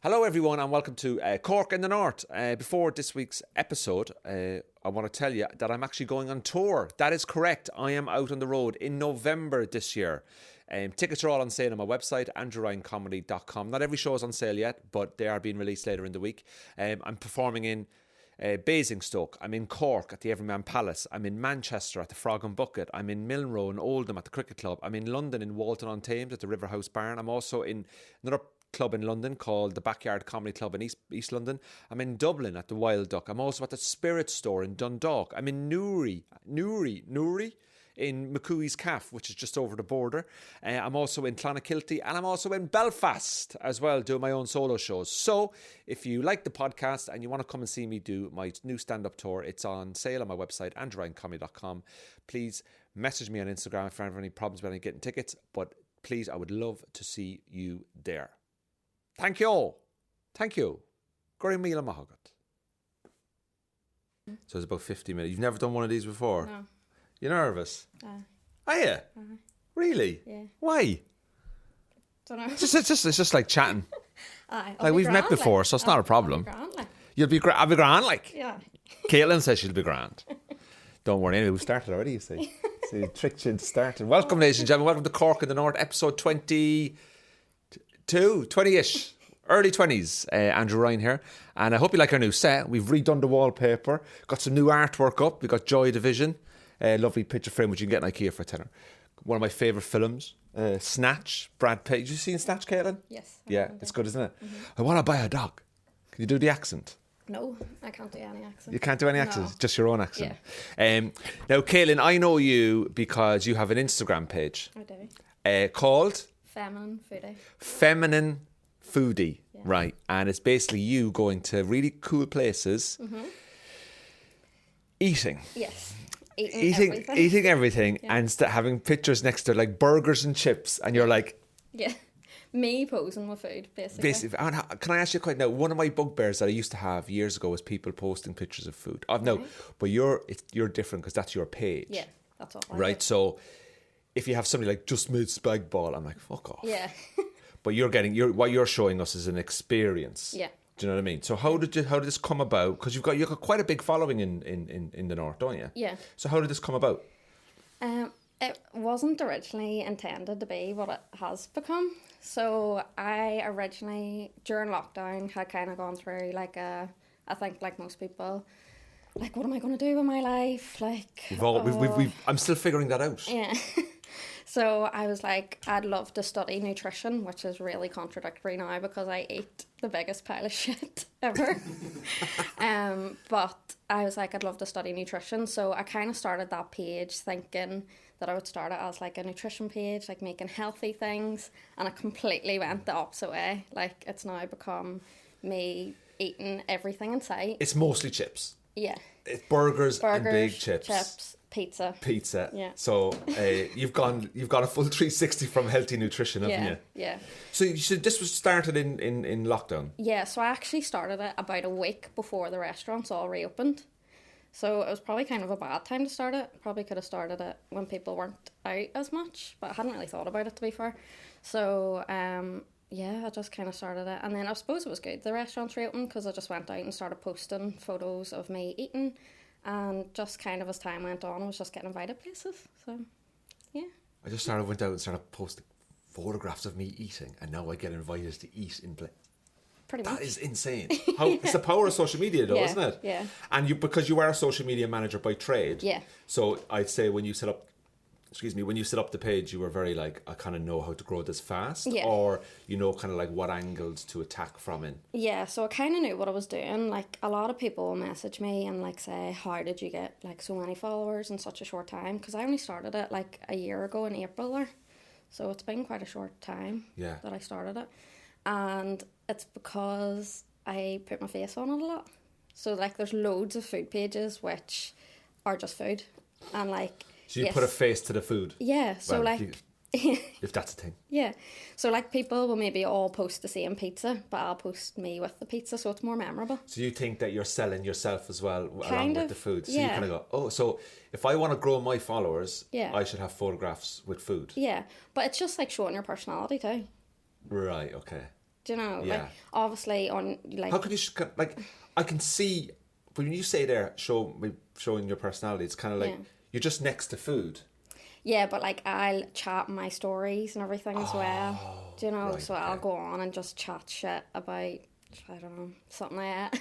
Hello everyone and welcome to Cork in the North. Before this week's episode, I want to tell you that I'm actually going on tour. That is correct. I am out on the road in November this year. Tickets are all on sale on my website, andrewryancomedy.com. Not every show is on sale yet, but they are being released later in the week. I'm performing in Basingstoke. I'm in Cork at the Everyman Palace. I'm in Manchester at the Frog and Bucket. I'm in Milnrow and Oldham at the Cricket Club. I'm in London in Walton-on-Thames at the River House Barn. I'm also in another club in London called the Backyard Comedy Club in East London. I'm in Dublin at the Wild Duck. I'm also at the Spirit Store in Dundalk. I'm in Newry in McCooey's Calf, which is just over the border. I'm also in Clonakilty and I'm also in Belfast as well, doing my own solo shows. So if you like the podcast and you want to come and see me do my new stand-up tour, it's on sale on my website, andrewryancomedy.com. Please message me on Instagram if you have any problems with getting tickets. But please, I would love to see you there. Thank you all. Thank you. Gory Mila Mahagat. So it's about 50 minutes. You've never done one of these before? No. You're nervous? Are you? Really? Yeah. Why? Don't know. It's just like chatting. Like we've met before, so it's not a problem. You'll be I'll be grand, like. Yeah. Caitlin says she'll be grand. Don't worry. Anyway, we started already, you see. See, tricked you into starting. Welcome, ladies and gentlemen. Welcome to Cork in the North, episode 20-ish. Early 20s, Andrew Ryan here. And I hope you like our new set. We've redone the wallpaper. Got some new artwork up. We got Joy Division. Lovely picture frame, which you can get in IKEA for a tenner. One of my favourite films, Snatch, Brad Pitt. Have you seen Snatch, Caitlin? Yes. Yeah, it's good, isn't it? I want to buy a dog. Can you do the accent? No, I can't do any accent. You can't do any accents? No. Just your own accent? Yeah. Now, Caitlin, I know you because you have an Instagram page. I do. Called? Feminine foodie. Feminine Foodie. Yeah. Right. And it's basically you going to really cool places, eating. Yes. Eating everything Yeah. and having pictures next to like burgers and chips, and you're like, Yeah. Me posing with food, basically. can I ask you a question now? One of my bugbears that I used to have years ago was people posting pictures of food. No, but you're different because that's your page. Yeah, that's all. Right. So if you have somebody like just made spag ball, I'm like, fuck off. Yeah. But what you're showing us is an experience. Yeah. Do you know what I mean? So how did this come about? Because you've got quite a big following in the North, don't you? Yeah. So how did this come about? It wasn't originally intended to be what it has become. So I originally, during lockdown, had kind of gone through I think like most people, like, what am I going to do with my life? Like, I'm still figuring that out. Yeah. So I was like, I'd love to study nutrition, which is really contradictory now because I ate the biggest pile of shit ever. But I was like, I'd love to study nutrition. So I kind of started that page thinking that I would start it as like a nutrition page, like making healthy things. And it completely went the opposite way. Like, it's now become me eating everything in sight. It's mostly chips. Yeah. It's burgers and big chips. Pizza. Yeah. So you've gone a full 360 from healthy nutrition, haven't you? Yeah. So this was started in lockdown. Yeah. So I actually started it about a week before the restaurants all reopened. So it was probably kind of a bad time to start it. Probably could have started it when people weren't out as much, but I hadn't really thought about it, to be fair. So yeah, I just kind of started it, and then I suppose it was good the restaurants reopened because I just went out and started posting photos of me eating. And just kind of as time went on, I was just getting invited places. So, yeah. I just went out and started posting photographs of me eating, and now I get invited to eat in place. Pretty much. That is insane. It's the power of social media, though, isn't it? Yeah. And because you are a social media manager by trade. Yeah. So I'd say when you set up the page, you were very like, I kind of know how to grow this fast, or kind of like what angles to attack from in. Yeah, so I kind of knew what I was doing. Like, a lot of people will message me and like say, how did you get like so many followers in such a short time? Because I only started it like a year ago in April there, so it's been quite a short time that I started it, and it's because I put my face on it a lot. So like, there's loads of food pages which are just food, and like. So you put a face to the food? Yeah, so if that's a thing. Yeah, so like people will maybe all post the same pizza, but I'll post me with the pizza, so it's more memorable. So you think that you're selling yourself as well along kind with of, the food? So yeah. you kind of go, oh, so if I want to grow my followers, yeah. I should have photographs with food. Yeah, but it's just like showing your personality too. Right, okay. Do you know? Yeah. Like, obviously on, like... How can you, like, I can see, when you say there, showing your personality, it's kind of like, you're just next to food. Yeah, but like I'll chat my stories and everything as well. Do you know? Right, so I'll go on and just chat shit about, I don't know, something I ate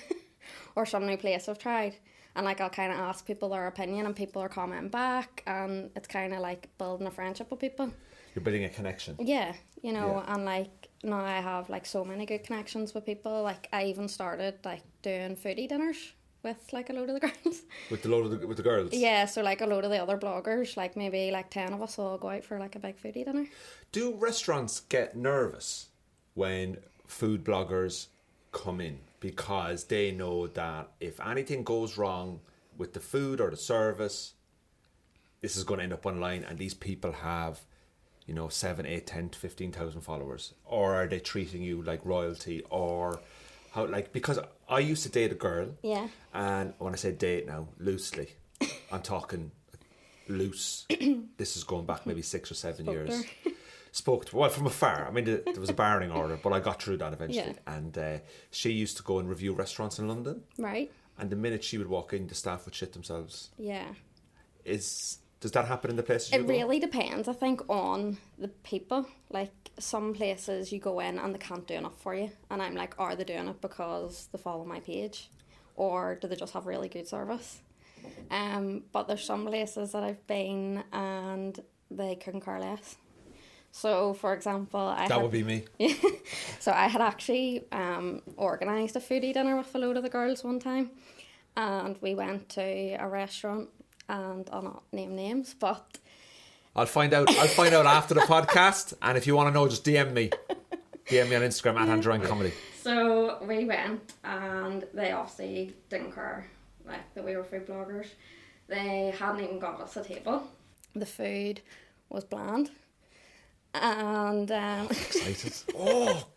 or some new place I've tried. And like I'll kind of ask people their opinion and people are commenting back, and it's kind of like building a friendship with people. You're building a connection. Yeah, you know, and like now I have like so many good connections with people. Like I even started like doing foodie dinners with like a load of the girls. With the girls? Yeah, so like a load of the other bloggers, like maybe like 10 of us will go out for like a big foodie dinner. Do restaurants get nervous when food bloggers come in? Because they know that if anything goes wrong with the food or the service, this is going to end up online, and these people have, 7, 8, 10 to 15,000 followers. Or are they treating you like royalty? Or how, like, because I used to date a girl. Yeah. And when I say date now, loosely, I'm talking loose. This is going back maybe 6 or 7 years. Well, from afar. I mean, there was a barring order, but I got through that eventually. Yeah. And she used to go and review restaurants in London. Right. And the minute she would walk in, the staff would shit themselves. Yeah. Does that happen in the places you go? It really depends, I think, on the people. Like, some places you go in and they can't do enough for you. And I'm like, are they doing it because they follow my page? Or do they just have really good service? But there's some places that I've been and they couldn't care less. So, for example, That would be me. So I had actually organised a foodie dinner with a load of the girls one time, and we went to a restaurant, and I'll not name names, but I'll find out after the podcast, and if you want to know, just DM me on Instagram at Andrew Comedy. So we went, and they obviously didn't care like that we were food bloggers. They hadn't even got us a table. The food was bland. And excited. Oh,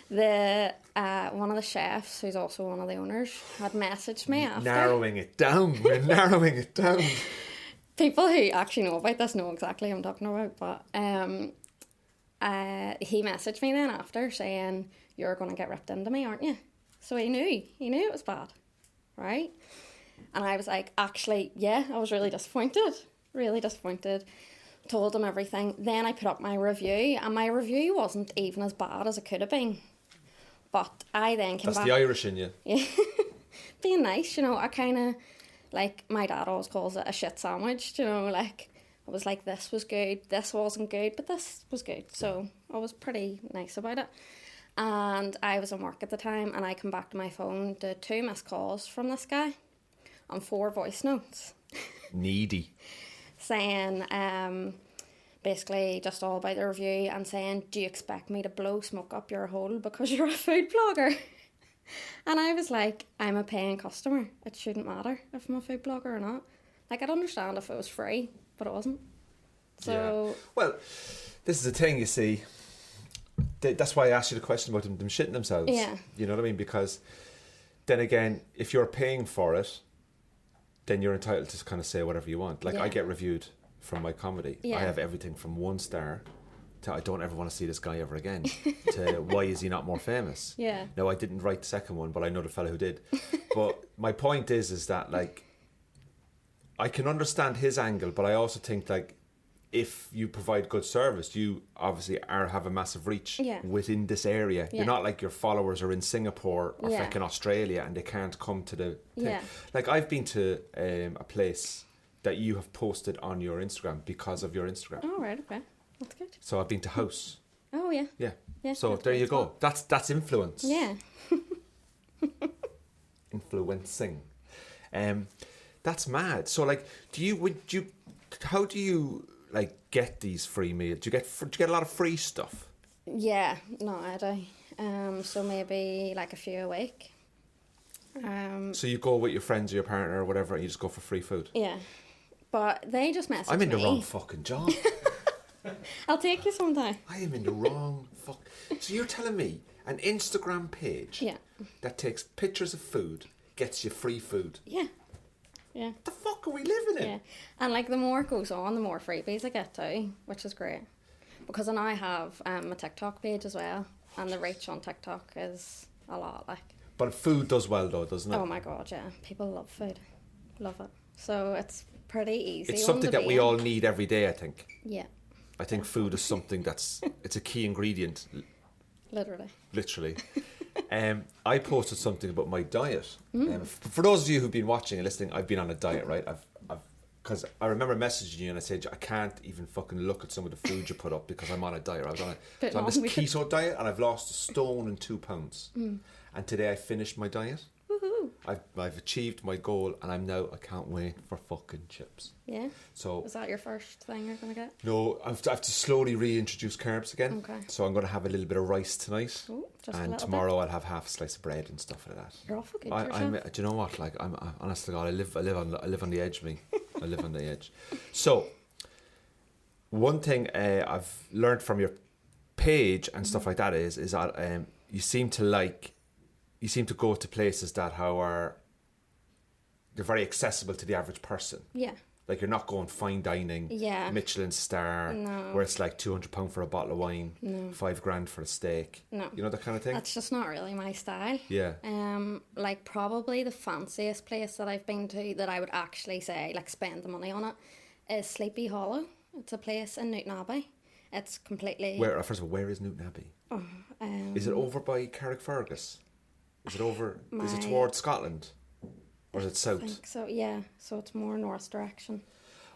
the one of the chefs, who's also one of the owners, had messaged me after. Narrowing it down. We're narrowing it down. People who actually know about this know exactly what I'm talking about. But he messaged me then after saying, "You're going to get ripped into me, aren't you?" So he knew it was bad, right? And I was like, actually, yeah, I was really disappointed. Told him everything. Then I put up my review, and my review wasn't even as bad as it could have been. But I then came back. That's the Irish in you. Yeah. Being nice, I kind of, like, my dad always calls it a shit sandwich, like, I was like, this was good, this wasn't good, but this was good. So I was pretty nice about it. And I was in work at the time, and I come back to my phone to 2 missed calls from this guy and 4 voice notes. Needy. Saying, basically just all about the review and saying, do you expect me to blow smoke up your hole because you're a food blogger? And I was like, I'm a paying customer. It shouldn't matter if I'm a food blogger or not. Like, I'd understand if it was free, but it wasn't. So... Yeah. Well, this is the thing, you see. That's why I asked you the question about them shitting themselves. Yeah. You know what I mean? Because then again, if you're paying for it, then you're entitled to kind of say whatever you want. Like, I get reviewed from my comedy. Yeah. I have everything from 1 star to I don't ever want to see this guy ever again to why is he not more famous? Yeah. No, I didn't write the second one, but I know the fella who did. But my point is that, like, I can understand his angle, but I also think, like, if you provide good service, you obviously have a massive reach within this area. Yeah. You're not like your followers are in Singapore or Yeah. fucking Australia and they can't come to the thing. Yeah. Like, I've been to a place that you have posted on your Instagram because of your Instagram. Oh, right, okay. That's good. So I've been to House. Oh, yeah. Yeah. Yeah, So that's there great you as go. well. That's influence. Yeah. Influencing. That's mad. So, like, how do you like get these free meals? Do you get a lot of free stuff? Yeah, no, I do. So maybe like a few a week. So you go with your friends or your partner or whatever, and you just go for free food. Yeah, but they just message me. I'm in the wrong fucking job. I'll take you sometime. I am in the wrong fuck. So you're telling me an Instagram page that takes pictures of food gets you free food? Yeah. Yeah. What the fuck are we living in? Yeah. And like the more it goes on, the more freebies I get too, which is great. Because I now have a TikTok page as well. and the reach on TikTok is a lot. Like, But food does well though, doesn't it? oh my god, yeah, people love food, love it. So it's pretty easy. It's something that we all need every day, I think. Yeah. I think food is something it's a key ingredient. Literally. I posted something about my diet. For those of you who've been watching and listening, I've been on a diet, right? Because I remember messaging you and I said, I can't even fucking look at some of the food you put up because I'm on a diet. I was on this keto diet and I've lost 1 stone and 2 pounds. And today I finished my diet. Woohoo! I've achieved my goal and I can't wait for fucking chips. Yeah. So is that your first thing you're gonna get? No, I have to slowly reintroduce carbs again. Okay. So I'm going to have a little bit of rice tonight. Ooh, and tomorrow I'll have half a slice of bread and stuff like that. You're awful good yourself. Do you know what? Like I'm honest to God, I live on the edge, me. I live on the edge. So one thing I've learned from your page and stuff like that is that you seem to go to places that they're very accessible to the average person. Yeah. Like you're not going fine dining, Michelin star, where it's like £200 for a bottle of wine, $5,000 for a steak. No. You know, that kind of thing? That's just not really my style. Yeah. Like probably the fanciest place that I've been to that I would actually say, like, spend the money on it is Sleepy Hollow. It's a place in Newton Abbey. It's completely... First of all, where is Newton Abbey? Is it over by Carrickfergus? Is it towards Scotland? Or is it south? I think so, yeah. So it's more north direction.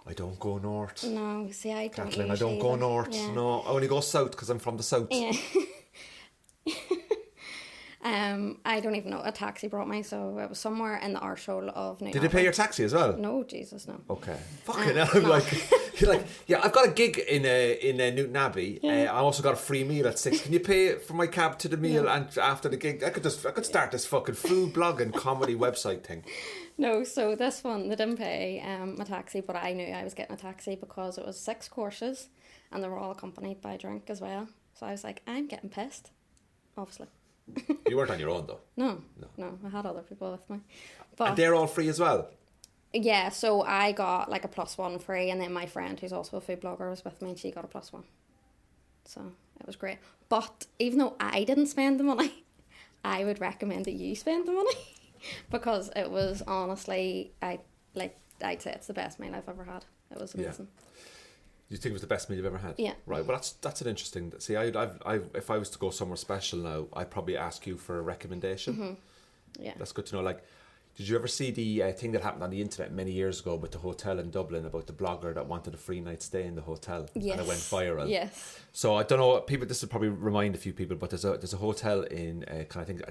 I don't go north. No, see, I don't Kathleen, I don't go north. Yeah. No, I only go south because I'm from the south. Yeah. I don't even know. A taxi brought me, so it was somewhere in the arsehole of Newton. Did they pay your taxi as well? No, Jesus, no. Okay. Fucking hell. I'm you're like, yeah, I've got a gig in Newton Abbey. I also got a free meal at 6. Can you pay for my cab to the meal and after the gig? I could start this fucking food blog and comedy website thing. No, so this one, they didn't pay my taxi, but I knew I was getting a taxi because it was 6 courses and they were all accompanied by a drink as well. So I was like, I'm getting pissed, obviously. You weren't on your own though? No, I had other people with me. But and they're all free as well? Yeah, so I got like a +1 free, and then my friend who's also a food blogger was with me and she got a +1. So it was great. But even though I didn't spend the money, I would recommend that you spend the money because it was honestly, I'd say it's the best meal I've ever had. It was amazing. Yeah. You think it was the best meal you've ever had? Yeah. Right. Well, that's an interesting. See, if I was to go somewhere special now, I'd probably ask you for a recommendation. Mm-hmm. Yeah. That's good to know. Like, did you ever see the thing that happened on the internet many years ago with the hotel in Dublin about the blogger that wanted a free night stay in the hotel? Yes. And it went viral. Yes. So I don't know, people. This will probably remind a few people, but there's a hotel in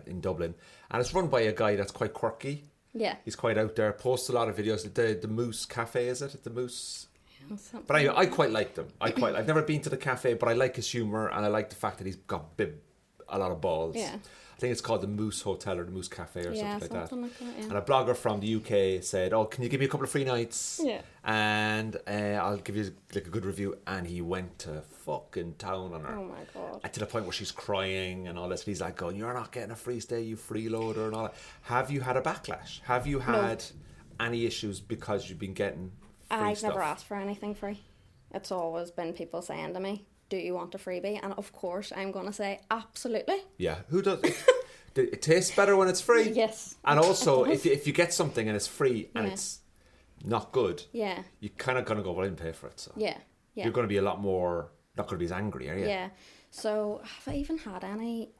in Dublin, and it's run by a guy that's quite quirky. Yeah. He's quite out there. Posts a lot of videos. The Moose Cafe, is it? The Moose. Something. But anyway, I quite like them. I've never been to the cafe, but I like his humour and I like the fact that he's got a lot of balls. Yeah. I think it's called the Moose Hotel or the Moose Cafe or something like that. Yeah. And a blogger from the UK said, "Oh, can you give me a couple of free nights? Yeah. And I'll give you like a good review." And he went to fucking town on her. Oh my god. And to the point where she's crying and all this. And he's like, "Going, you're not getting a free stay, you freeloader," and all that. Have you had a backlash? Have you had any issues because you've been getting free I've stuff? never asked for anything free. It's always been people saying to me, "Do you want a freebie?" And of course I'm going to say absolutely. Yeah, who does it? It tastes better when it's free. Yes. And also, if you get something and it's free and it's not good, yeah, you're kind of going to go, "Well, I didn't pay for it." So yeah. you're going to be a lot more, not going to be as angry, are you? Yeah. So have I even had any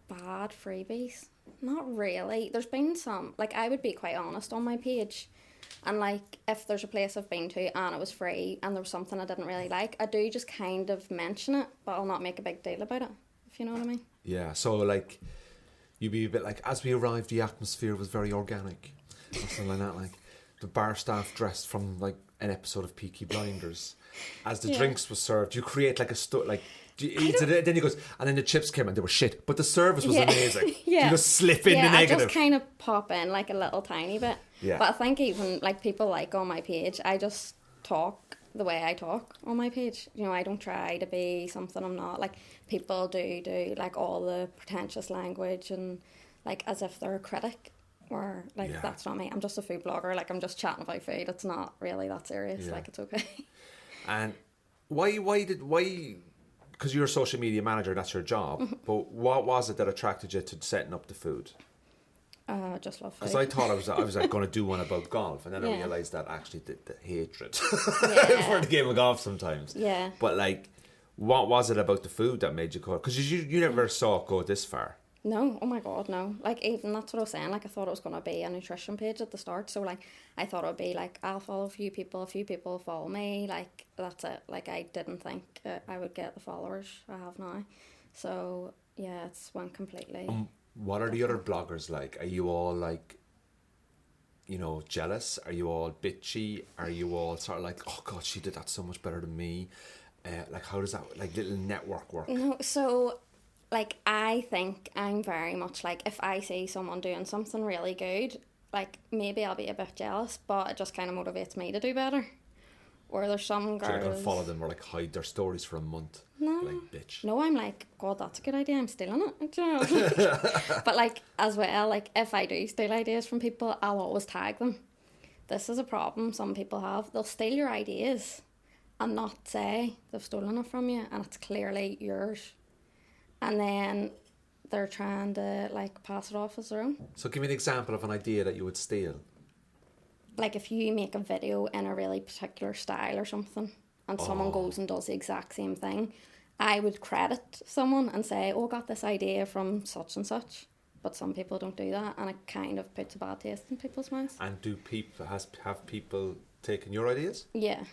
bad freebies? Not really. There's been some, like, I would be quite honest on my page. And, like, if there's a place I've been to and it was free and there was something I didn't really like, I do just kind of mention it, but I'll not make a big deal about it, if you know what I mean. Yeah, so, like, you'd be a bit like, as we arrived, the atmosphere was very organic. Or something like that, like, the bar staff dressed from, like, an episode of Peaky Blinders. As the drinks was served, you create, like, then he goes, and then the chips came and they were shit, but the service was amazing. Yeah. You just slip in the negative. I just kind of pop in like a little tiny bit. Yeah. But I think even like people like on my page, I just talk the way I talk on my page. You know, I don't try to be something I'm not. Like people do like all the pretentious language and like as if they're a critic. Or like that's not me. I'm just a food blogger. Like I'm just chatting about food. It's not really that serious. Yeah. Like it's okay. And why? because you're a social media manager, that's your job. But what was it that attracted you to setting up the food? Just love food. Because I thought I was like going to do one about golf, and then I Yeah. realised that actually the hatred Yeah. for the game of golf sometimes. Yeah. But like, what was it about the food that made you go? Because you never saw it go this far. No, oh my god, no. Like, even that's what I was saying. Like, I thought it was going to be a nutrition page at the start. So, like, I thought it would be like, I'll follow a few people follow me. Like, that's it. Like, I didn't think I would get the followers I have now. So, yeah, it's went completely. What are the other bloggers like? Are you all like, you know, jealous? Are you all bitchy? Are you all sort of like, oh God, she did that so much better than me? Like, how does that, like, little network work? No, so, like, I think I'm very much like, if I see someone doing something really good, like, maybe I'll be a bit jealous, but it just kind of motivates me to do better. Or there's some So you're girls... going to follow them or like hide their stories for a month? No. Like, bitch. No, I'm like, God, that's a good idea. I'm stealing it. Do you know? But like, as well, like, if I do steal ideas from people, I'll always tag them. This is a problem some people have. They'll steal your ideas and not say they've stolen it from you, and it's clearly yours. And then they're trying to like pass it off as their own. So give me an example of an idea that you would steal. Like, if you make a video in a really particular style or something, and someone goes and does the exact same thing, I would credit someone and say, oh, I got this idea from such and such. But some people don't do that, and it kind of puts a bad taste in people's mouths. And do people have people taken your ideas? Yeah,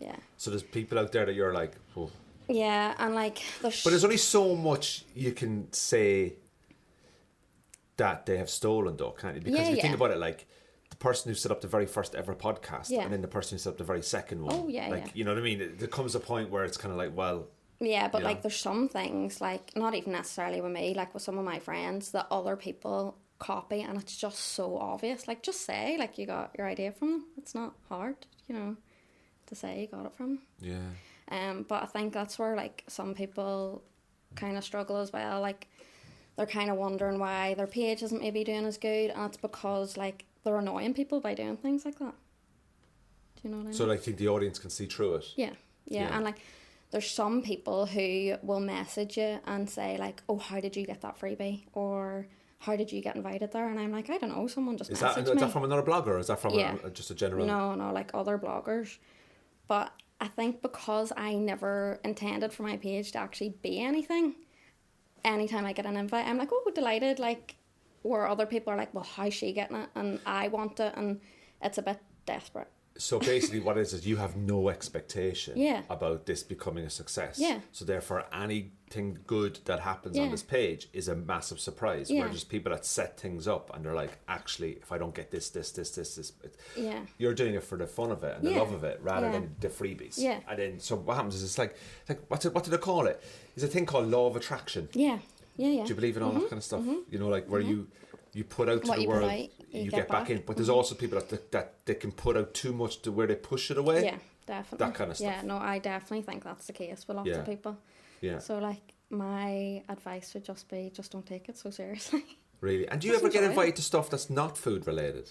yeah. So there's people out there that you're like, oh. Yeah, and like, there's... But there's only so much you can say that they have stolen, though, can't you? Because if you think about it, like, the person who set up the very first ever podcast, and then the person who set up the very second one. Oh, yeah, like, you know what I mean? There comes a point where it's kind of like, well... Yeah, but like, there's some things, like, not even necessarily with me, like with some of my friends, that other people copy, and it's just so obvious. Like, just say, like, you got your idea from them. It's not hard, you know, to say you got it from them. Yeah. But I think that's where, like, some people kind of struggle as well. Like, they're kind of wondering why their page isn't maybe doing as good, and it's because, like, they're annoying people by doing things like that. Do you know what I mean? So, like, think the audience can see through it? Yeah. And, like, there's some people who will message you and say, like, oh, how did you get that freebie? Or how did you get invited there? And I'm like, I don't know, someone just messaged me. Is that from another blogger, or is that from just a general... No, like other bloggers. But I think because I never intended for my page to actually be anything, anytime I get an invite, I'm like, oh, delighted. Like, where other people are like, well, how's she getting it? And I want it, and it's a bit desperate. So basically what it is you have no expectation about this becoming a success. Yeah. So therefore anything good that happens on this page is a massive surprise. Yeah. Where there's people that set things up and they're like, actually, if I don't get this. Yeah. You're doing it for the fun of it and the love of it rather than the freebies. Yeah. And then, so what happens is it's like what do they call it? There's a thing called law of attraction. Yeah. Do Do you believe in all that kind of stuff? You know, like where you put out to What the you world, put out, you get back in. But there's also people that they can put out too much to where they push it away. Yeah, definitely. That kind of stuff. Yeah, no, I definitely think that's the case with lots of people. Yeah. So, like, my advice would just be, just don't take it so seriously. Really? And do you ever get invited to stuff that's not food related?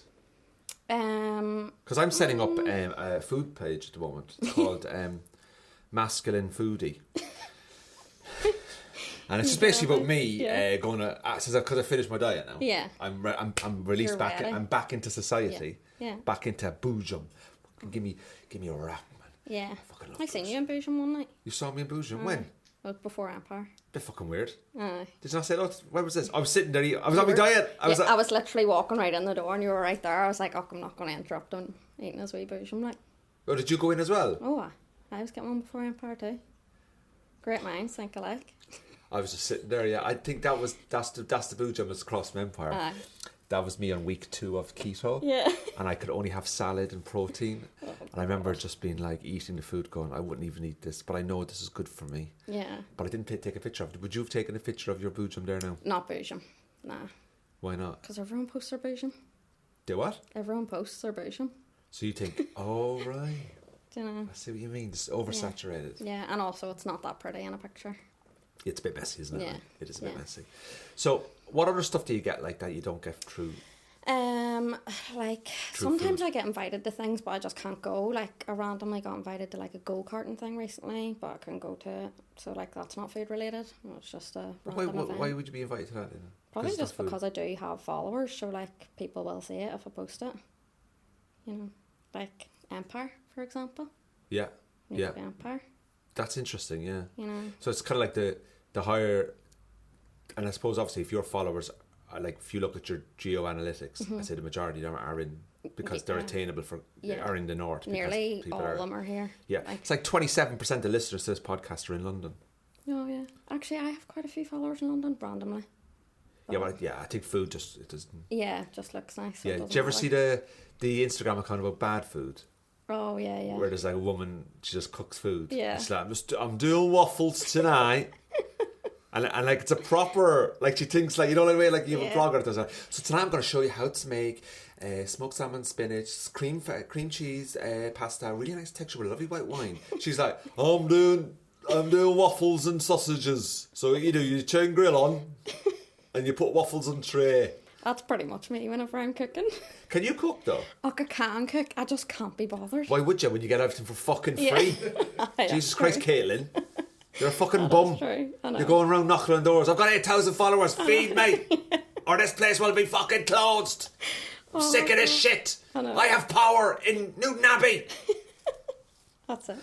Because I'm setting up a food page at the moment. It's called Masculine Foodie. And it's just basically about me going to, because I finished my diet now. Yeah. I'm released You're back. ready. I'm back into society. Yeah. Back into boojum. Give me a wrap, man. Yeah. fucking love I seen those. you in Boojum one night. You saw me in boojum when? Well, before Empire. Bit fucking weird. Aye. Did you not say that? Where was this? I was sitting there. I was on my diet. I was literally walking right in the door, and you were right there. I was like, oh, I'm not going to interrupt him eating his wee Boojum. Like, Oh, did you go in as well? oh, I was getting one before Empire too. Great minds think alike. I was just sitting there. Yeah, I think that's the boojum that's across from Empire. Aye. That was me on week 2 of keto. Yeah. And I could only have salad and protein. And I remember just being like eating the food going, I wouldn't even eat this, but I know this is good for me. Yeah. But I didn't take a picture of it. Would you have taken a picture of your boojum there now? Not Boojum. Nah. Why not? Because everyone posts their Boojum. Do what? Everyone posts their Boojum. So you think, oh, right. Do you know? I see what you mean. It's oversaturated. Yeah, and also it's not that pretty in a picture. It's a bit messy, isn't it? Yeah. It is a bit messy. So what other stuff do you get like that you don't get through? Like True sometimes food. I get invited to things, but I just can't go. Like I randomly got invited to like a go-karting thing recently, but I couldn't go to it. So like that's not food related. It's just a random event. Why would you be invited to that then? Probably it's just not food. because I do have followers, so like people will see it if I post it. You know, like Empire, for example. Yeah, You yeah. know, Empire. That's interesting, yeah. You know. So it's kind of like the higher, and I suppose obviously if your followers are like, if you look at your geo-analytics, I say the majority of them are in, because they're attainable are in the north. because Nearly people all of them are here. Yeah, Like, it's like 27% of listeners to this podcast are in London. oh yeah. Actually, I have quite a few followers in London, randomly. Yeah, but I think food just, it doesn't. Yeah, it just looks nice. So Yeah, it do doesn't you ever matter. see the Instagram account about bad food? Oh yeah, yeah. Where there's like a woman, she just cooks food. Yeah. She's like, I'm doing waffles tonight. and like it's a proper, like she thinks like, you know what I mean? Like you have a blogger that does that. So tonight I'm going to show you how to make smoked salmon, spinach, cream cheese, pasta, really nice texture with a lovely white wine. She's like, I'm doing waffles and sausages. So you turn grill on and you put waffles on tray. That's pretty much me whenever I'm cooking. Can you cook though? I can cook. I just can't be bothered. Why would you when you get everything for fucking free? Yeah, Jesus that's Christ, true. Caitlin. You're a fucking bum. That's true. I know. You're going around knocking on doors. I've got 8,000 followers. Feed me. Or this place will be fucking closed. I'm sick of this shit. I know. I have power in Newton Abbey. That's it.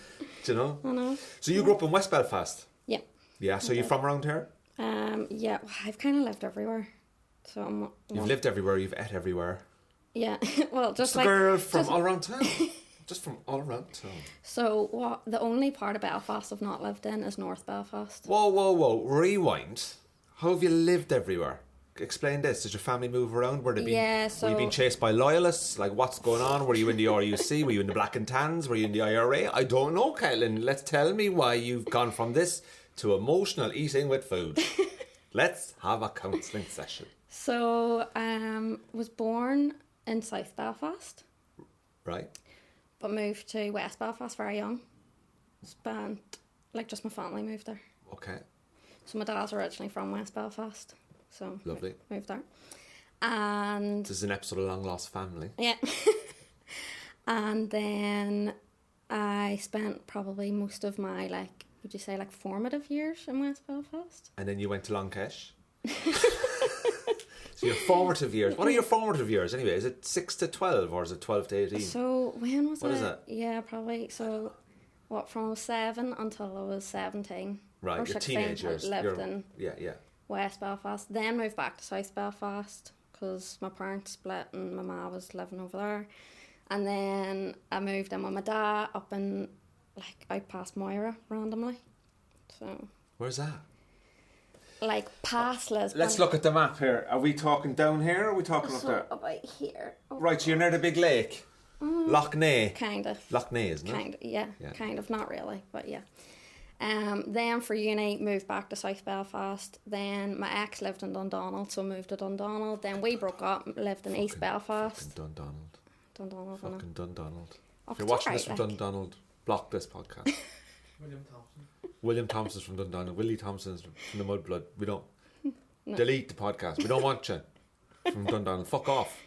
Do you know? I know. So you grew up in West Belfast? Yeah. Yeah, so you're from around here? Yeah. I've kind of lived everywhere. So You've lived everywhere, you've ate everywhere. Yeah. Well, just Just a like girl from all around town. Just from all around town. so. What the only part of Belfast I've not lived in is North Belfast. Whoa. Rewind. How have you lived everywhere? Explain this. Did your family move around? Were you being chased by loyalists? Like, what's going on? Were you in the RUC? Were you in the Black and Tans? Were you in the IRA? I don't know, Caitlin. Let's tell me why you've gone from this to emotional eating with food. Let's have a counselling session. So, was born in South Belfast, Right? but moved to West Belfast very young. Spent, like, just my family moved there. Okay. So my dad's originally from West Belfast, so Lovely. moved there. And This is an episode of Long Lost Family. yeah, and then I spent probably most of my, like, would you say, like, formative years in West Belfast. And then you went to Longkesh. So your formative years. What are your formative years anyway? Is it 6 to 12 or is it 12 to 18? So when was What it? is that? Yeah, probably. So what, from I was 7 until I was 17. Right, or your 16, teenage years. I lived in Yeah. West Belfast. Then moved back to South Belfast because my parents split and my ma was living over there. And then I moved in with my dad up in, like, out past Moira randomly. So, Where's that? like, past Lisbon. Let's look at the map here. Are we talking down here or are we talking up So there? about here. Oh, Right, so you're near the big lake. Loch Ness. kind of. Loch Ness, isn't it? Kind of, yeah, Yeah. kind of, not really, but yeah. Then for uni, moved back to South Belfast. Then my ex lived in Dundonald, so moved to Dundonald. Then we broke up, lived in East Belfast. Fucking Dundonald. Dundonald, I know. Fucking Dundonald. Oh, If you're it's watching alright, this from like. Dundonald, block this podcast. William Thompson's from Dundonald. Willie Thompson's from the Mudblood. We don't... Delete the podcast. We don't want you from Dundonald. Fuck off.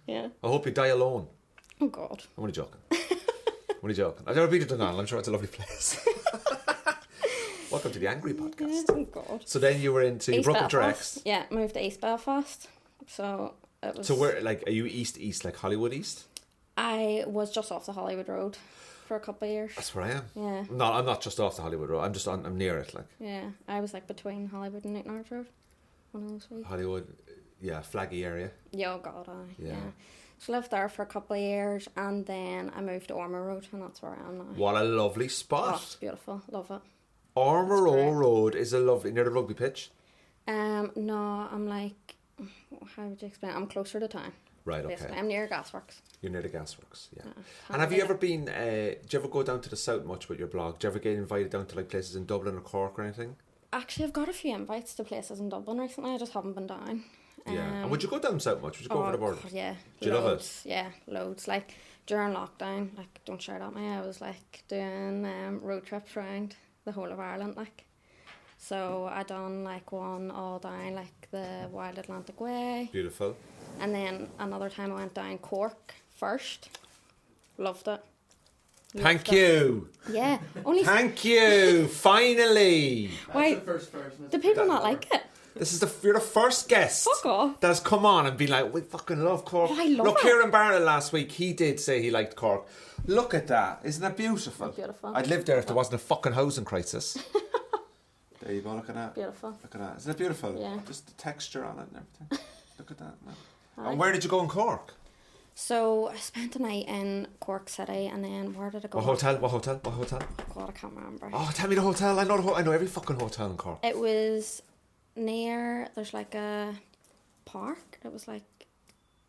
Yeah. I hope you die alone. Oh God. I'm only joking. I've never been to Dundonald. I'm sure it's a lovely place. Welcome to the Angry Podcast. Oh God. So then you were in... So you East broke up with your Belfast. ex. Yeah, moved to East Belfast. So it was. So where... Like, are you east, like Hollywood East? I was just off the Hollywood Road for a couple of years. That's where I am. Yeah. No, I'm not just off the Hollywood Road. I'm near it, like. Yeah, I was like between Hollywood and Newton Arch Road. One of those weeks. Hollywood, yeah, flaggy area. Yeah, oh God, aye. Yeah. Yeah. So lived there for a couple of years, and then I moved to Ormer Road, and that's where I am now. What a lovely Oh, spot. it's beautiful. Love it. Armour It's great. Road is a lovely... Near the rugby pitch? No, I'm like, how would you explain it? I'm closer to town. Right, okay. Basically, I'm near Gasworks. You're near the gasworks, yeah. Can't And have you beat ever it. been... do you ever go down to the south much with your blog? Do you ever get invited down to like places in Dublin or Cork or anything? Actually, I've got a few invites to places in Dublin recently. I just haven't been down. Yeah. And would you go down south much? Would you go over the border? God, yeah. Do you love it? Loads. Yeah, loads. Like during lockdown, like don't shout at me. I was like doing road trips around the whole of Ireland, like. So I done like one all down like the Wild Atlantic Way. Beautiful. And then another time I went down Cork first. Loved it. Thank you. Yeah. Only Thank you. Finally. Why? That's the first person. Do people not like it? You're the first guest Fuck off. that has come on and been like, we fucking love Cork. Oh, I love Look, it. Kieran Barrett last week, he did say he liked Cork. Look at that. Isn't that beautiful? Beautiful. I'd live there if there wasn't a fucking housing crisis. There you go, look at that. Beautiful. Look at that. Isn't it beautiful? Yeah. Just the texture on it and everything. Look at that, man. And where did you go in Cork? So I spent the night in Cork City, and then where did I go? What hotel? Oh God, I can't remember. Oh, tell me the hotel. I know every fucking hotel in Cork. It was near. There's like a park. It was like,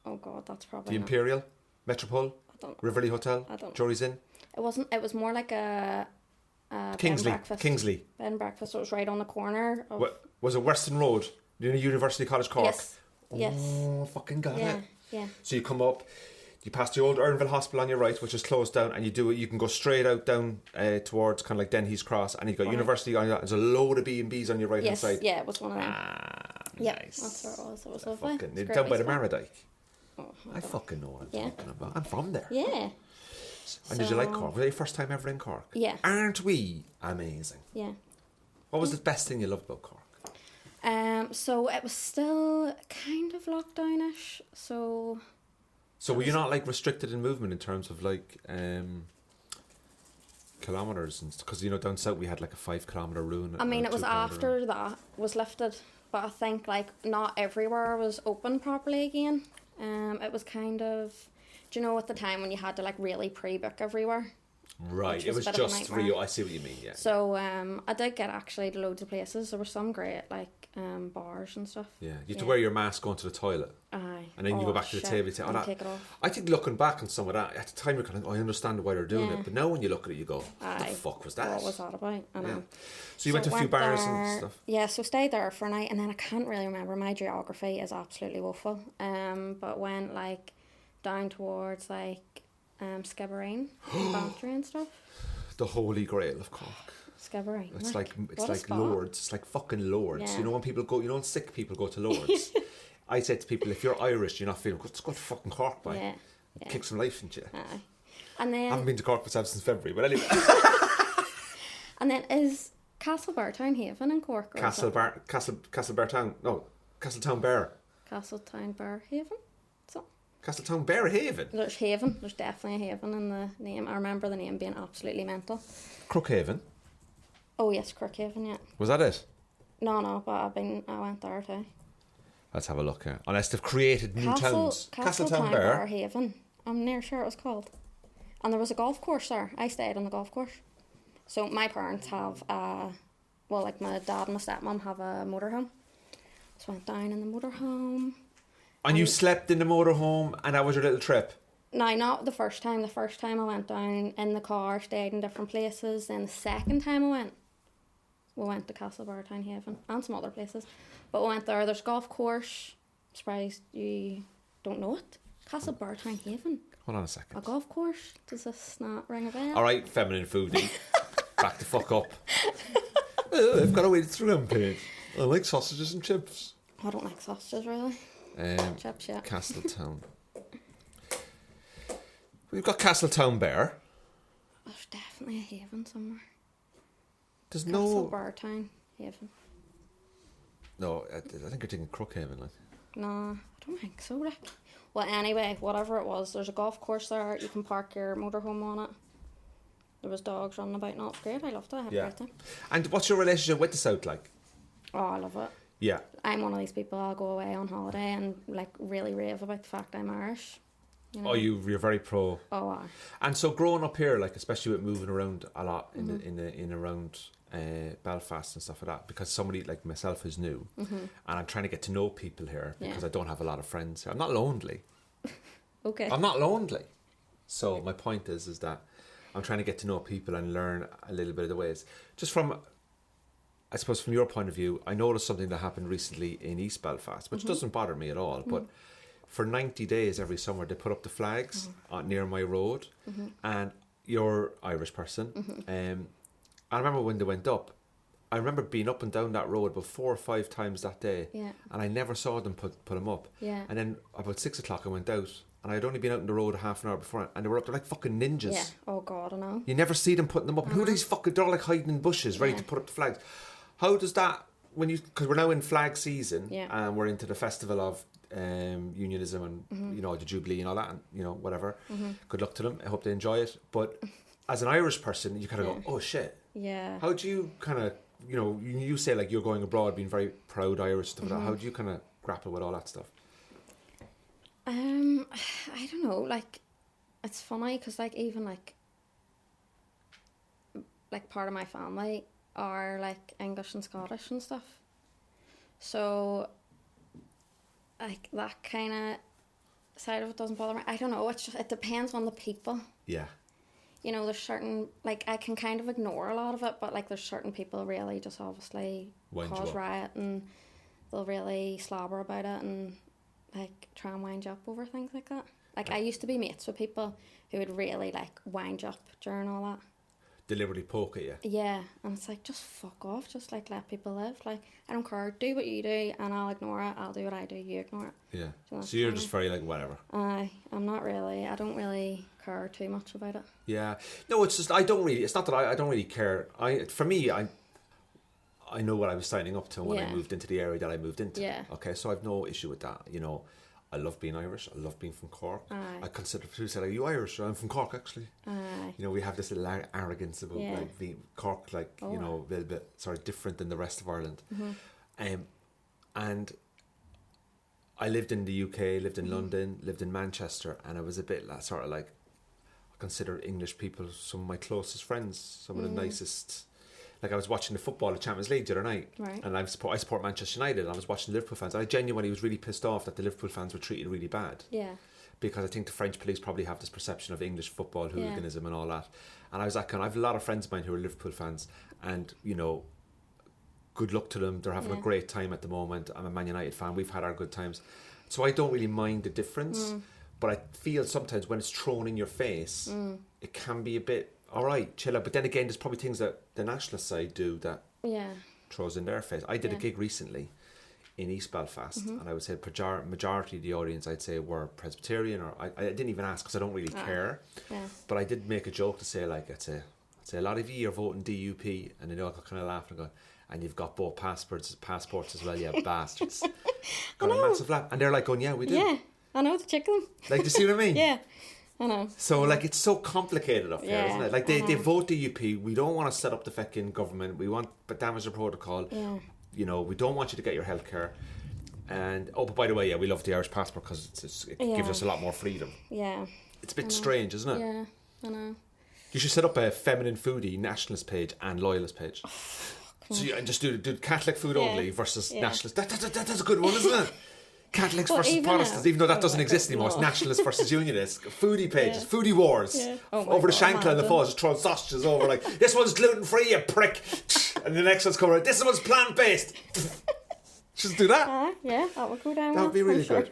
oh God, that's probably The not- Imperial, Metropole, I don't. Riverley Hotel, I don't- Jury's Inn, It wasn't. It was more like a bed Kingsley. and breakfast. Kingsley. Bed and breakfast. It was right on the corner. Of, Was it Western Road? You know, University College Cork. Yes. Yes. Oh, fucking got Yeah. it. Yeah. So you come up, you pass the old Ernville Hospital on your right, which is closed down, and you can go straight out down towards kind of like Dennehy's Cross, and you've got Right. University on your. There's a load of B&Bs on your right hand Yes. side. Yeah. It was one of them. Nice. That's where it was. It was lovely. Fucking, It's a great down by the wee spot. Marmadyke. Oh, I fucking know what I'm Yeah. talking about. I'm from there. Yeah. And did you like So- Cork? Was that your first time ever in Cork? Yeah. Aren't we amazing? Yeah. What was the best thing you loved about Cork? So it was still kind of lockdownish. So So were you not like restricted in movement in terms of like kilometers and because you know down south we had like a 5 kilometer rule. I mean, or it was 2 kilometer rule. after that was lifted, but I think like not everywhere was open properly again. It was kind of, do you know, at the time when you had to like really pre-book everywhere. Right, which it was was a bit of a just nightmare. Rio. I see what you mean. Yeah. So I did get actually to loads of places. There were some great like bars and stuff. Yeah, you have to wear your mask going to the toilet, Aye. and then you Oh, go back to the shit. table. You say, And that, take it off. I think looking back on some of that at the time, you're kind of, I understand why they're doing Yeah. it, but now when you look at it, you go, what the Aye. fuck was that? What was that about? I know. Yeah. So you went to a few went bars there, and stuff. Yeah, so stayed there for a night, and then I can't really remember. My geography is absolutely woeful. But went like down towards like Skibbereen, Bantry and stuff. The Holy Grail of Cork. Skibbereen. It's like what a spot. Lourdes. It's like fucking Lourdes. Yeah. You know when people go, you know when sick people go to Lourdes. I say to people, if you're Irish, you're not feeling good. Let's go to fucking Cork, boy. Yeah. Yeah. Kick some life into you. Aye. And I haven't then been to Cork myself since February, but anyway. is Castlebartown Haven in Cork? Or is it Castletown. No, Castletown Bear. Castletown Bar Haven. So Castletown Bear Haven. there's Haven. There's definitely a Haven in the name. I remember the name being absolutely mental. Crookhaven. Oh yes, Crookhaven. Yeah. Was that it? No, but I went there too. Let's have a look here. Unless they've created new towns. Castletown Bar Haven. I'm near sure it was called. And there was a golf course there. I stayed on the golf course. So my parents have like my dad and my stepmom have a motorhome. So I went down in the motorhome. And you slept in the motorhome and that was your little trip? No, not the first time. The first time I went down in the car, stayed in different places. Then the second time we went to Castlebartown Haven and some other places. But we went there. There's a golf course. Surprised you don't know it. Castlebartown Haven. Hold on a second. A golf course? Does this not ring a bell? Alright, feminine foodie. Back the fuck up. I've got a way through them page. I like sausages and chips. I don't like sausages really. Chips, yeah. Castletown. We've got Castletown Bear. There's definitely a Haven somewhere. There's no... Castlebartown Haven. No, I think you're thinking Crookhaven. Like. No, I don't think so, Rick. Well, anyway, whatever it was, there's a golf course there. You can park your motorhome on it. There was dogs running about. No, it's great. I loved it. I had a great time. And what's your relationship with the South like? Oh, I love it. Yeah. I'm one of these people. I'll go away on holiday and like really rave about the fact I'm Irish. You know? Oh, you're very pro. Oh, aye. And so growing up here, like especially with moving around a lot in around Belfast and stuff like that, because somebody like myself is new, and I'm trying to get to know people here because I don't have a lot of friends here. I'm not lonely. Okay. I'm not lonely. So my point is that I'm trying to get to know people and learn a little bit of the ways. Just from, I suppose, from your point of view, I noticed something that happened recently in East Belfast, which doesn't bother me at all, but for 90 days every summer they put up the flags near my road, and you're Irish person, I remember when they went up, I remember being up and down that road about 4 or 5 times that day, Yeah. and I never saw them put them up. Yeah. And then about 6 o'clock I went out, and I had only been out on the road half an hour before, and they were up there like fucking ninjas. Yeah. Oh God, I know. You never see them putting them up. And who are these fucking? They're all like hiding in bushes, ready Yeah. to put up the flags. How does that because we're now in flag season, Yeah. and we're into the festival of unionism and you know, the Jubilee and all that, and you know, whatever. Good luck to them. I hope they enjoy it. But as an Irish person, you kind of go, oh shit. Yeah. How do you kind of, you know, you say like you're going abroad, being very proud Irish stuff like that. How do you kind of grapple with all that stuff? I don't know. Like, it's funny because like even like part of my family are like English and Scottish and stuff. So like that kind of side of it doesn't bother me. I don't know. It's just, it depends on the people. Yeah. You know, there's certain, like, I can kind of ignore a lot of it, but, like, there's certain people really just obviously cause riot and they'll really slobber about it and, like, try and wind you up over things like that. Like, I used to be mates with people who would really, like, wind you up during all that. Deliberately poke at you. Yeah, and it's like, just fuck off, just, like, let people live. Like, I don't care, do what you do, and I'll ignore it, I'll do what I do, you ignore it. Yeah. So you're just very, like, whatever. I don't really care too much about it. Yeah. No, it's just, it's not that I don't really care. For me, I know what I was signing up to when I moved into the area that I moved into. Yeah. Okay, so I've no issue with that. You know, I love being Irish. I love being from Cork. I consider people say, "Are you Irish?" I'm from Cork, actually. You know, we have this little arrogance about like being Cork, like you know, a little bit sort of different than the rest of Ireland. And I lived in the UK, lived in London, lived in Manchester, and I was a bit sort of like, I consider English people some of my closest friends, some of the nicest. Like I was watching the football, the Champions League the other night, and I support Manchester United, and I was watching the Liverpool fans, and I genuinely was really pissed off that the Liverpool fans were treated really bad. Yeah. Because I think the French police probably have this perception of English football hooliganism and all that. And I was like, I have a lot of friends of mine who are Liverpool fans, and you know, good luck to them. They're having a great time at the moment. I'm a Man United fan. We've had our good times, so I don't really mind the difference. But I feel sometimes when it's thrown in your face, it can be a bit. All right, chill out. But then again, there's probably things that the nationalist side do that throws in their face. I did a gig recently in East Belfast, and I would say majority of the audience, I'd say, were Presbyterian, or I didn't even ask because I don't really care. Yeah. But I did make a joke to say, like, I'd say a lot of you are voting DUP, and they all kind of laugh and go, and you've got both passports as well, yeah, bastards. Got a massive laugh, and they're like going, yeah, we do. Yeah, I know the chicken. Like, do you see what I mean? Yeah. I know. So, like, it's so complicated up here, isn't it? Like, they vote DUP. We don't want to set up the fucking government. We want to damage the protocol. Yeah. You know, we don't want you to get your health care. And, but by the way, we love the Irish passport because it gives us a lot more freedom. Yeah. It's a bit strange, isn't it? Yeah, I know. You should set up a feminine foodie nationalist page and loyalist page. So you just do Catholic food only versus nationalist. That's a good one, isn't it? Catholics versus Protestants, even though that doesn't exist anymore. It's nationalists versus unionists. Foodie pages, foodie wars. Yeah. Over the Shankland and the Falls, just throwing sausages over like, this one's gluten-free, you prick. And the next one's coming out, this one's plant-based. Just do that. Yeah, that would go down. That would be really good.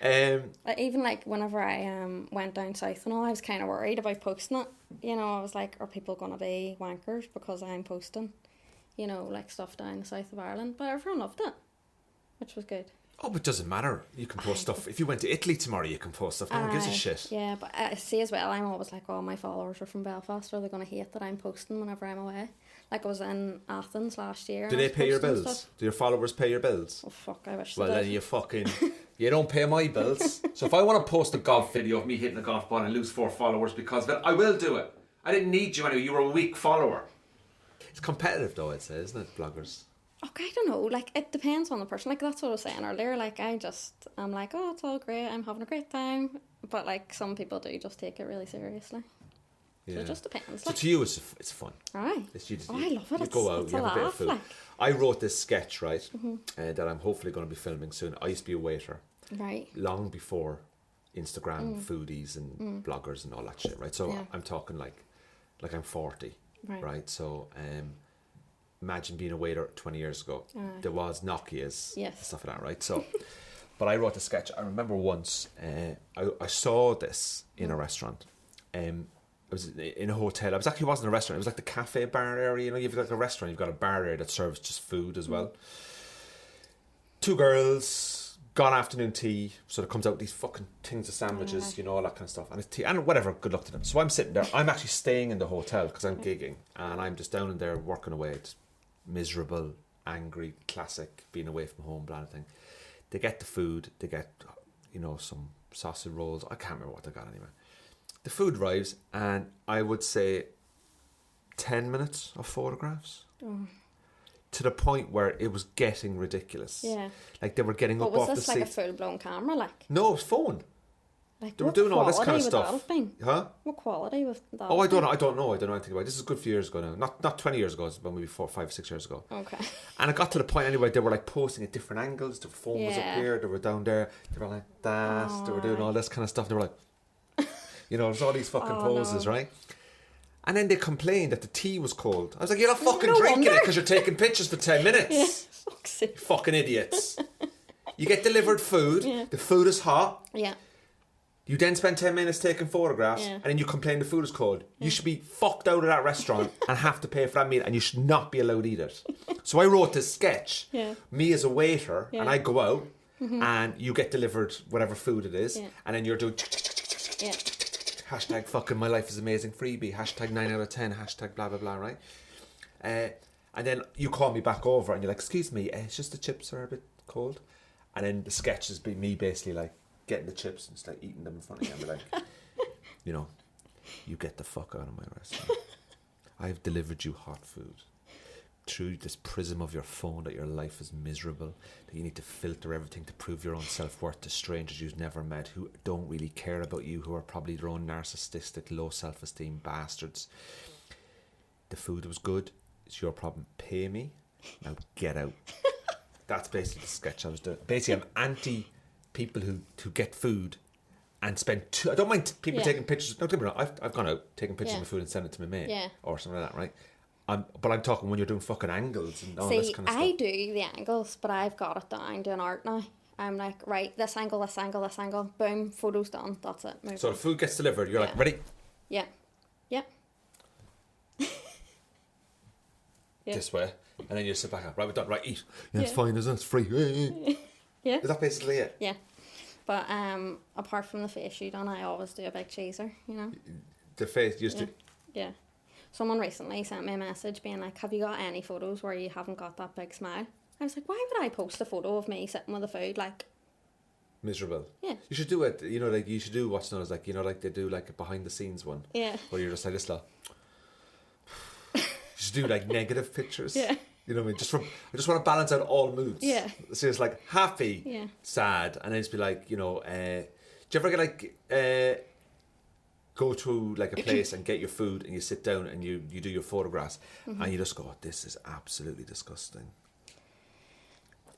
Even like whenever I went down south and all, I was kind of worried about posting it. You know, I was like, are people going to be wankers because I'm posting, you know, like stuff down the south of Ireland? But everyone loved it, which was good. Oh, but it doesn't matter. You can post stuff. If you went to Italy tomorrow, you can post stuff. No one gives a shit. Yeah, but I see as well, I'm always like, oh, my followers are from Belfast. Are they going to hate that I'm posting whenever I'm away? Like I was in Athens last year. Do they pay your bills? Stuff. Do your followers pay your bills? Oh, fuck, I wish they did. Well, then you fucking... You don't pay my bills. So if I want to post a golf video of me hitting a golf ball and lose 4 followers because of it, I will do it. I didn't need you anyway. You were a weak follower. It's competitive though, I'd say, isn't it, bloggers? Okay, I don't know, like, it depends on the person. Like, that's what I was saying earlier. Like, I'm like, oh, it's all great, I'm having a great time. But, like, some people do just take it really seriously. Yeah. So it just depends. So to you, it's fun. Aye. I love it. You go out, you have a bit of food. Like. I wrote this sketch, right, that I'm hopefully going to be filming soon. I used to be a waiter. Right. Long before Instagram, foodies and bloggers and all that shit, right? So I'm talking like I'm 40, right? So, imagine being a waiter 20 years ago. There was Nokia's, stuff like that, right? So, but I wrote a sketch. I remember once I saw this in a restaurant. I was in a hotel. I was actually wasn't a restaurant. It was like the cafe bar area. You know, you've got like a restaurant. You've got a bar area that serves just food as well. 2 girls, got afternoon tea. So it comes out these fucking things of sandwiches, you know, all that kind of stuff. And it's tea and whatever. Good luck to them. So I'm sitting there. I'm actually staying in the hotel because I'm gigging, and I'm just down in there working away. It's miserable, angry, classic, being away from home, blah thing. They get the food. They get, you know, some sausage rolls. I can't remember what they got anyway. The food arrives, and I would say 10 minutes of photographs. To the point where it was getting ridiculous. Yeah. Like they were getting up off the seat. Was this like a full-blown camera, like? No, it was phone. Like, They were doing all this kind of would stuff. that have been? Huh? What quality was that? Oh, I don't know. I don't know anything about it. This is a good few years ago now. Not 20 years ago. It's about maybe 4, 5, 6 years ago. Okay. And it got to the point anyway, they were like posting at different angles. The phone was up Yeah. here. They were down there. They were like that. They were doing all this kind of stuff. They were like, you know, there's all these fucking poses, right? And then they complained that the tea was cold. I was like, you're not fucking drinking it because you're taking pictures for 10 minutes. Yeah, fuck's sake. You fucking idiots. You get delivered food. Yeah. The food is hot. Yeah. You then spend 10 minutes taking photographs, Yeah. and then you complain the food is cold. You should be fucked out of that restaurant and have to pay for that meal, and you should not be allowed to eat it. So I wrote this sketch, me as a waiter, and I go out, and you get delivered whatever food it is, and then you're doing hashtag fucking my life is amazing freebie, hashtag 9 out of 10, hashtag blah blah blah, right? And then you call me back over, and you're like, excuse me, it's just the chips are a bit cold. And then the sketch has been me basically like getting the chips and just like eating them in front of you and be like, you know, you get the fuck out of my restaurant. I've delivered you hot food through this prism of your phone that your life is miserable, that you need to filter everything to prove your own self-worth to strangers you've never met who don't really care about you, who are probably their own narcissistic, low self-esteem bastards. The food was good. It's your problem. Pay me. Now get out. That's basically the sketch I was doing. Basically, I'm anti people who get food and spend I don't mind people taking pictures. No, I've gone out, taken pictures of my food and sent it to my mate or something like that, right? But I'm talking when you're doing fucking angles and all this kind of stuff. I do the angles, but I've got it down doing art now. I'm like, right, this angle, this angle, this angle, boom, photo's done, that's it. So the food gets delivered, you're like, ready? Yeah. This way. And then you sit back up, right, we're done, right, eat. Yeah, it's fine, isn't it? It's free. Yeah. Is that basically it? Yeah. But apart from the face you done, I always do a big cheeser, you know? The face used to... Yeah. Someone recently sent me a message being like, have you got any photos where you haven't got that big smile? I was like, why would I post a photo of me sitting with the food, like... Miserable. Yeah. You should do it, you know, like, you should do what's known as, like, you know, like they do, like, a behind-the-scenes one. Yeah. Where you're just like, this, like... You should do, like, negative pictures. Yeah. You know what I mean? I just want to balance out all moods. Yeah. So it's like happy, sad, and then just be like, you know, do you ever get like go to like a place and get your food and you sit down and you do your photographs and you just go, oh, this is absolutely disgusting.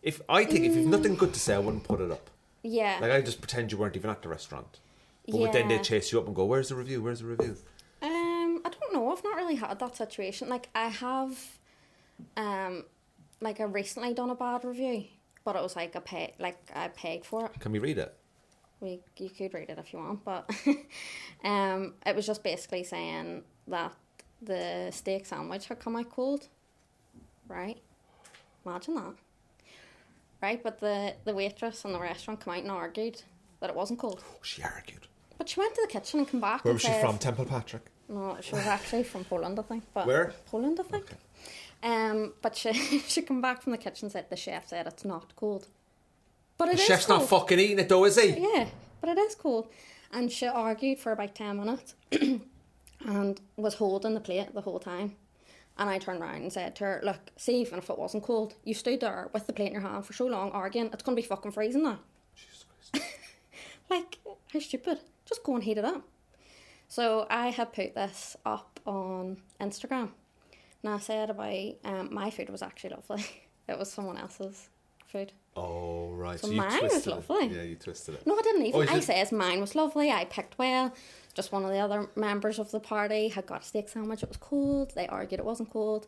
If you've nothing good to say, I wouldn't put it up. Yeah. Like I just pretend you weren't even at the restaurant. But then they chase you up and go, where's the review? Where's the review? I don't know. I've not really had that situation. Like I have. Like I recently done a bad review, but it was like I paid for it. Can we read it? You could read it if you want, but it was just basically saying that the steak sandwich had come out cold. Right? Imagine that. Right, but the waitress in the restaurant came out and argued that it wasn't cold. Oh, she argued. But she went to the kitchen and came back. Where was she from? Temple Patrick? No, she was actually from Poland, I think. But where? Poland, I think. Okay. But she came back from the kitchen and said the chef said it's not cold. But the chef's not fucking eating it though, is he? Yeah, but it is cold. And she argued for about 10 minutes and was holding the plate the whole time. And I turned around and said to her, look, see, even if it wasn't cold, you stood there with the plate in your hand for so long arguing, it's going to be fucking freezing now. Jesus Christ. Like, how stupid. Just go and heat it up. So I had put this up on Instagram. And I said about my food was actually lovely. It was someone else's food. Oh, right. So you mine was twisted lovely. it. Yeah, you twisted it. No, I didn't even. Oh, I says mine was lovely. I picked well. Just one of the other members of the party had got a steak sandwich. It was cold. They argued it wasn't cold.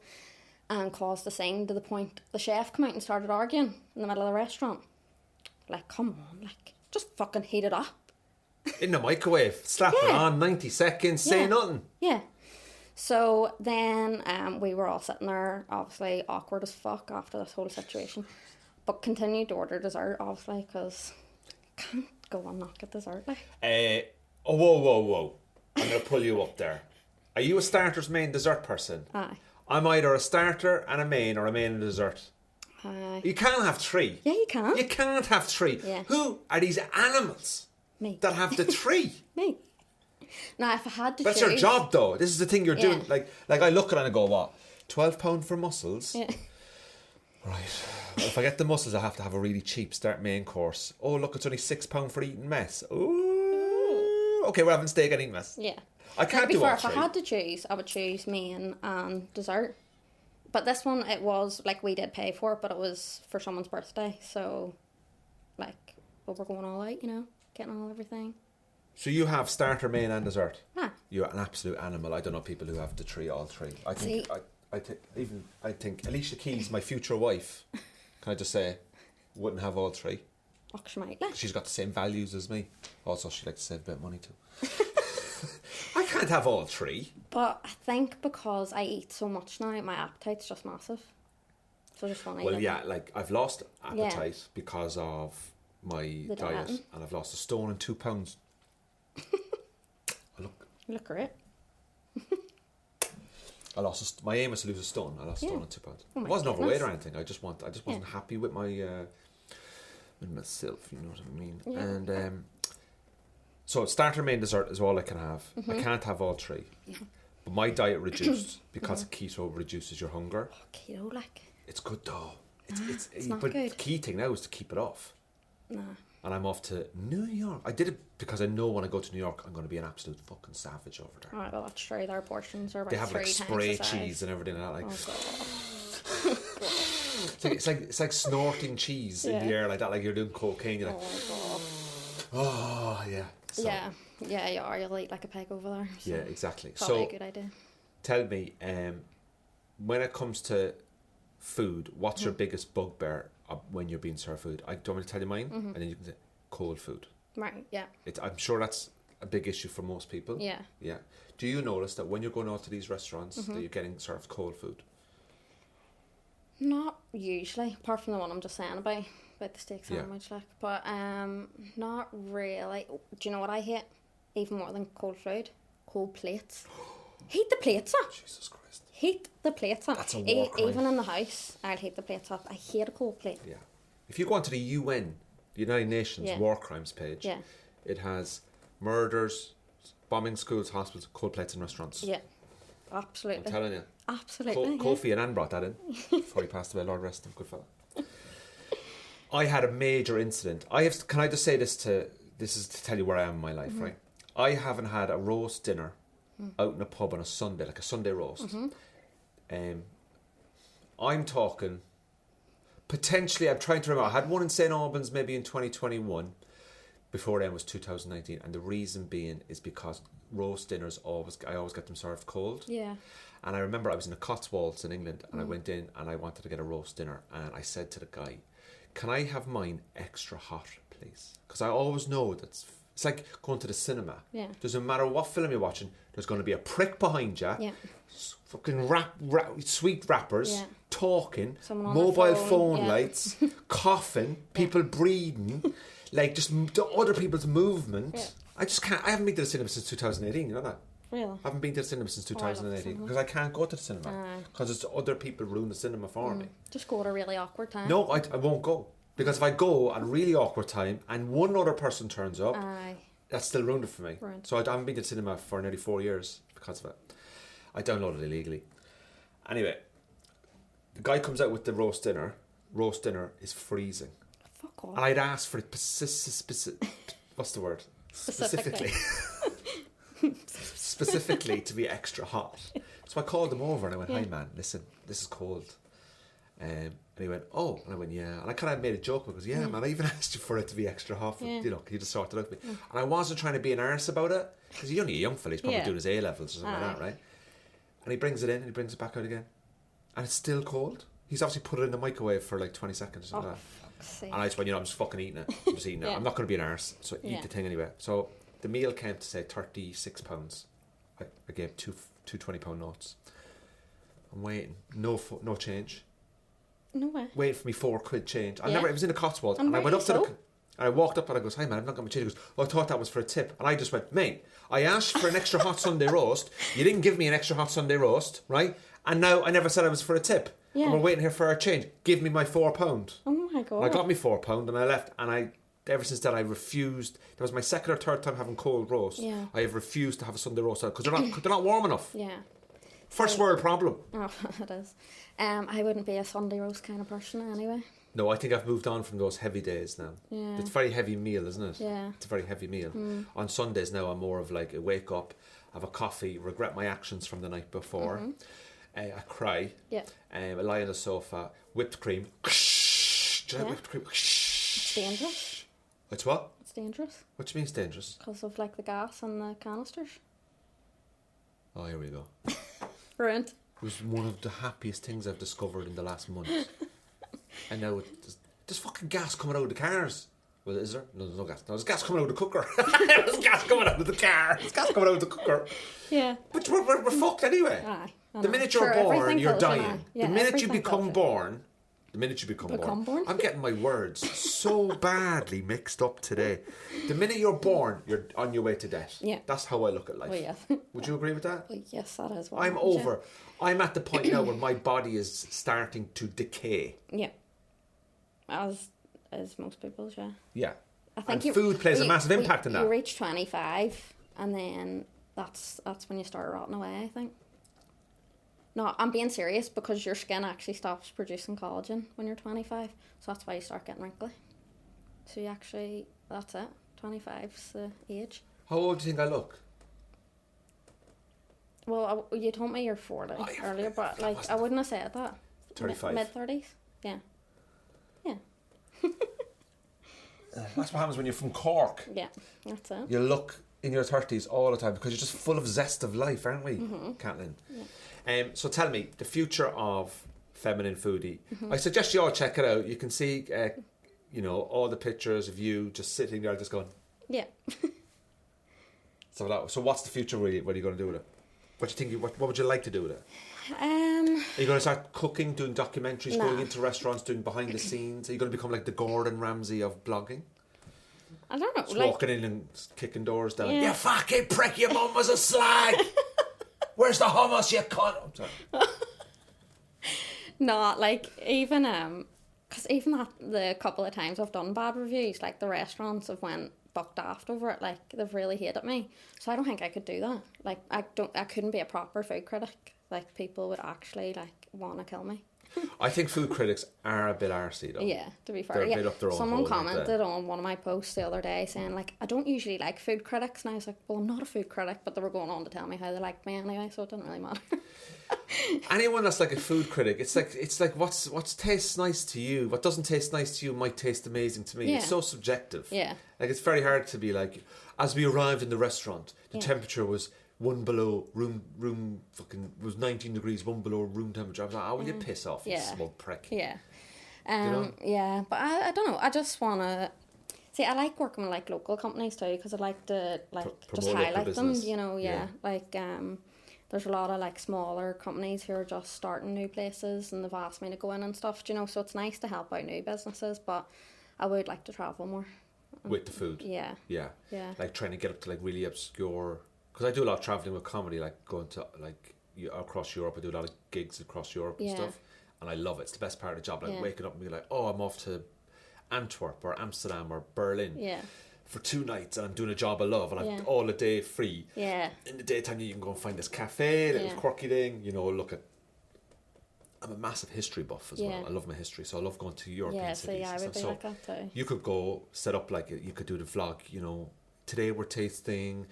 And caused a scene to the point the chef came out and started arguing in the middle of the restaurant. Like, come on. Like, just fucking heat it up. In the microwave. Slap it on, 90 seconds, say nothing. Yeah. So then we were all sitting there, obviously awkward as fuck after this whole situation. But continued to order dessert, obviously, because I can't go and not get dessert. Like. Whoa. I'm going to pull you up there. Are you a starters, main, dessert person? Aye. I'm either a starter and a main or a main and a dessert. Aye. You can't have three. Yeah, you can. You can't have three. Yeah. Who are these animals Me. that have the three? Me. Now, if I had to That's choose... your job, though. This is the thing you're doing. Like I look at it and I go, what? £12 for mussels? Yeah. Right. Well, if I get the mussels, I have to have a really cheap start main course. Oh, look, it's only £6 for eating mess. Ooh. Okay, we're having steak and eating mess. Yeah. I can't do all If I three. had to choose, I would choose main and dessert. But this one, it was, like, we did pay for it, but it was for someone's birthday. So, like, we were going all out, you know, getting all everything. So you have starter, main and dessert? Ah. You're an absolute animal. I don't know people who have the three, all three. I think, I think Alicia Keys, my future wife, can I just say, wouldn't have all three. Oh, she might, like. She's got the same values as me. Also, she likes to save a bit of money too. I can't have all three. But I think because I eat so much now, my appetite's just massive. So I just want to eat Well, it. yeah, like I've lost appetite because of my The diet, dieting. and I've lost 1 stone and 2 pounds. You look great. My aim was to lose 1 stone. I lost 1 stone and 2 pounds. Oh I my wasn't overweight or goodness. anything. I just wasn't happy with my with myself. You know what I mean? Yeah. And so starter, main, dessert is all I can have. Mm-hmm. I can't have all three. But my diet reduced because keto reduces your hunger. Oh, keto, like. It's good though. It's not but good. the key thing now is to keep it off. Nah. And I'm off to New York. I did it because I know when I go to New York, I'm going to be an absolute fucking savage over there. Alright, well, that's true. Their portions are about They have 3 like times spray the size. cheese and everything like that. Like, Oh, God. it's like snorting cheese in the air like that, like you're doing cocaine. You're like, Oh, oh yeah. So, God. Yeah, you are. You'll eat like a pig over there. So yeah, exactly. probably So a good idea. tell me, when it comes to food, what's your biggest bugbear when you're being served food? I don't want to tell you mine, and then you can say cold food. Right, yeah. I'm sure that's a big issue for most people. Yeah. Yeah. Do you notice that when you're going out to these restaurants that you're getting served cold food? Not usually, apart from the one I'm just saying about the steak Yeah. sandwich, like. But not really. Do you know what I hate? Even more than cold food? Cold plates. Heat the plates up. Jesus Christ. Heat the plates up. That's a war crime. Even in the house, I'll heat the plates up. I hate a cold plate. Yeah. If you go onto the UN, the United Nations Yeah. War Crimes page, Yeah. it has murders, bombing schools, hospitals, cold plates in restaurants. Yeah. I'm Absolutely. telling you. Absolutely. yeah. Kofi Annan brought that in before he passed away. Lord rest him, good fella. I had a major incident. Can I just say this is to tell you where I am in my life, right? I haven't had a roast dinner out in a pub on a Sunday, like a Sunday roast. I'm talking, potentially, I'm trying to remember, I had one in St. Albans maybe in 2021, before then was 2019, and the reason being is because roast dinners, I always get them served cold. Yeah. And I remember I was in the Cotswolds in England, and I went in and I wanted to get a roast dinner, and I said to the guy, can I have mine extra hot, please? Because I always know it's like going to the cinema. Yeah. Doesn't matter what film you're watching, there's going to be a prick behind you, Yeah. fucking sweet rappers, Yeah. talking, Someone on their mobile phone, phone yeah. lights, coughing, people breathing, like just other people's movement. Yeah. I just can't. I haven't been to the cinema since 2018. You know that? Really? I haven't been to the cinema since I love the 2018 cinema. because I can't go to the cinema Aye. because it's other people ruin the cinema for me. Just go at a really awkward time. No, I won't go because if I go at a really awkward time and one other person turns up, Aye. that's still ruined it for me. Right. So I haven't been to the cinema for nearly 4 years because of it. I downloaded it illegally. Anyway, the guy comes out with the roast dinner. Roast dinner is freezing. Fuck off. And I'd asked for it what's the word? Specifically. Specifically to be extra hot. So I called him over and I went, "Hi man, listen, this is cold." And he went, "Oh," and I went, "Yeah." And I kind of made a joke because, "Yeah, man, I even asked you for it to be extra hot. Yeah. You know, can you just sort it out with me?" And I wasn't trying to be an arse about it because he's only a young fella. He's probably Yeah. doing his A levels or something like that, right? And he brings it in and he brings it back out again, and it's still cold. He's obviously put it in the microwave for like 20 seconds or something like that. Fuck's sake. And I just went, I'm just fucking eating it. I'm just eating it. Yeah. I'm not going to be an arse, so eat Yeah. the thing anyway. So The meal came to say £36. I gave two £20 notes. I'm waiting. No change. No way. Waiting for me £4 change. Yeah. It was in the Cotswolds. And I went up to and I walked up and I goes, "Hi man, I've not got my change." He goes, "Oh, I thought that was for a tip." And I just went, "Mate, I asked for an extra hot Sunday roast. You didn't give me an extra hot Sunday roast, right? And now I never said I was for a tip. Yeah. And we're waiting here for our change. Give me my £4. Oh my God. And I got me £4 and I left. And ever since then, I refused. That was my second or third time having cold roast. Yeah. I have refused to have a Sunday roast because they're not warm enough. Yeah. First world problem. Oh, it is. I wouldn't be a Sunday roast kind of person anyway. No, I think I've moved on from those heavy days now. Yeah. It's a very heavy meal, isn't it? Yeah. It's a very heavy meal. On Sundays now, I'm more of like a wake up, have a coffee, regret my actions from the night before. I cry. Yeah. I lie on the sofa, whipped cream. Do you like whipped cream? It's dangerous. It's what? It's dangerous. What do you mean it's dangerous? Because of like the gas and the canisters. Oh, here we go. Ruined. It was one of the happiest things I've discovered in the last month. And now there's fucking gas coming out of the cars. Well, is there? No, there's no gas. No, there's gas coming out of the cooker. There's gas coming out of the car. There's gas coming out of the cooker. Yeah. But we're fucked anyway. Aye. The minute you're born, you're dying. Yeah, the minute you become born, I'm getting my words so badly mixed up today. The minute you're born, you're on your way to death. Yeah. That's how I look at life. Well, yeah. Would you agree with that? Well, yes, that is what I'm happens, over. I'm at the point now where my body is starting to decay. Yeah. As most people's, yeah. Yeah. I think and food plays a massive impact in that. You reach 25 and then that's when you start rotting away, I think. No, I'm being serious because your skin actually stops producing collagen when you're 25. So that's why you start getting wrinkly. So you actually, that's it. 25's the age. How old do you think I look? Well, you told me you're 40 earlier, but like I wouldn't have said that. 35. Mid-30s? Yeah. Yeah. That's what happens when you're from Cork. Yeah, that's it. You look in your 30s all the time because you're just full of zest of life, aren't we, Caitlin? Yeah. So tell me, the future of Feminine Foodie. I suggest you all check it out. You can see, all the pictures of you just sitting there just going... Yeah. So what's the future really? What are you going to do with it? What do you think? What would you like to do with it? Are you going to start cooking, doing documentaries, going into restaurants, doing behind the scenes? Are you going to become like the Gordon Ramsay of blogging? I don't know. Just walking in and kicking doors down. Yeah. You fucking prick, your mum was a slag. Where's the hummus, you cunt? I'm sorry. No, like even because even at the couple of times I've done bad reviews, like the restaurants have went bucked daft over it. Like they've really hated me, so I don't think I could do that. Like I couldn't be a proper food critic. Like people would actually like want to kill me. I think food critics are a bit arsey though. Yeah, to be fair. They're a bit up their own Someone hole, commented on one of my posts the other day saying like, I don't usually like food critics, and I was like, well, I'm not a food critic, but they were going on to tell me how they liked me anyway, so it didn't really matter. Anyone that's like a food critic, it's like what's tastes nice to you, what doesn't taste nice to you might taste amazing to me. Yeah. It's so subjective. Yeah. Like it's very hard to be like, as we arrived in the restaurant, the temperature was one below room fucking was 19 degrees, one below room temperature. I was like, will you piss off, you smug prick? Yeah. know? Yeah, but I don't know. I just want to... See, I like working with like local companies too, because I like to just highlight them, Like there's a lot of like smaller companies who are just starting new places and they've asked me to go in and stuff, so it's nice to help out new businesses, but I would like to travel more. With the food? Yeah. Like trying to get up to like really obscure... Because I do a lot of travelling with comedy, like going to like across Europe. I do a lot of gigs across Europe and stuff, and I love it. It's the best part of the job. Like waking up and being like, oh, I'm off to Antwerp or Amsterdam or Berlin for 2 nights, and I'm doing a job I love, and I've all a day free. Yeah. In the daytime, you can go and find this cafe, this quirky thing. Look at. I'm a massive history buff as well. I love my history, so I love going to European cities. Yeah, I would be like that too. You could go set up like you could do the vlog. Today we're tasting.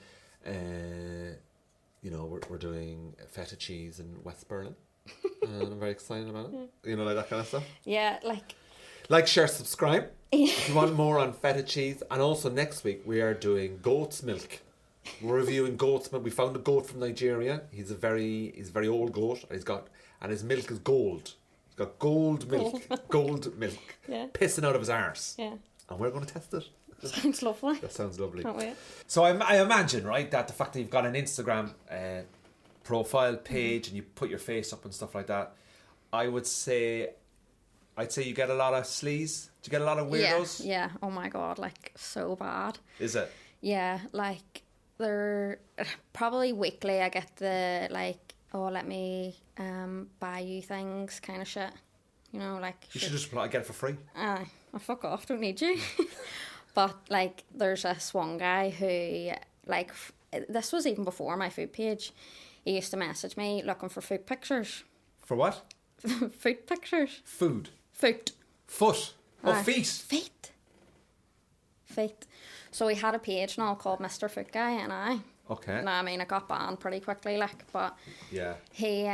We're doing feta cheese in West Berlin, and I'm very excited about it. Like that kind of stuff. Yeah, like, share, subscribe if you want more on feta cheese. And also next week we are doing goat's milk. We're reviewing goat's milk. We found a goat from Nigeria. He's a very old goat. And his milk is gold. He's got gold milk, pissing out of his arse. Yeah, and we're going to test it. Sounds lovely. That sounds lovely. Can't wait. So I imagine, right, that the fact that you've got an Instagram profile page and you put your face up and stuff like that, I'd say you get a lot of sleaze. Do you get a lot of weirdos? Yeah. Oh my god, like so bad. Is it? Yeah, like they're probably weekly. I get the like, oh, let me buy you things kind of shit. You know, like you should just get it for free. Oh, fuck off! Don't need you. But like, there's this one guy who like this was even before my food page. He used to message me looking for food pictures. For what? Food pictures. Food. Foot. Foot. Oh, feet. Feet. So he had a page now called Mr. Foot Guy, and Okay. No, I mean, it got banned pretty quickly, like, but yeah, he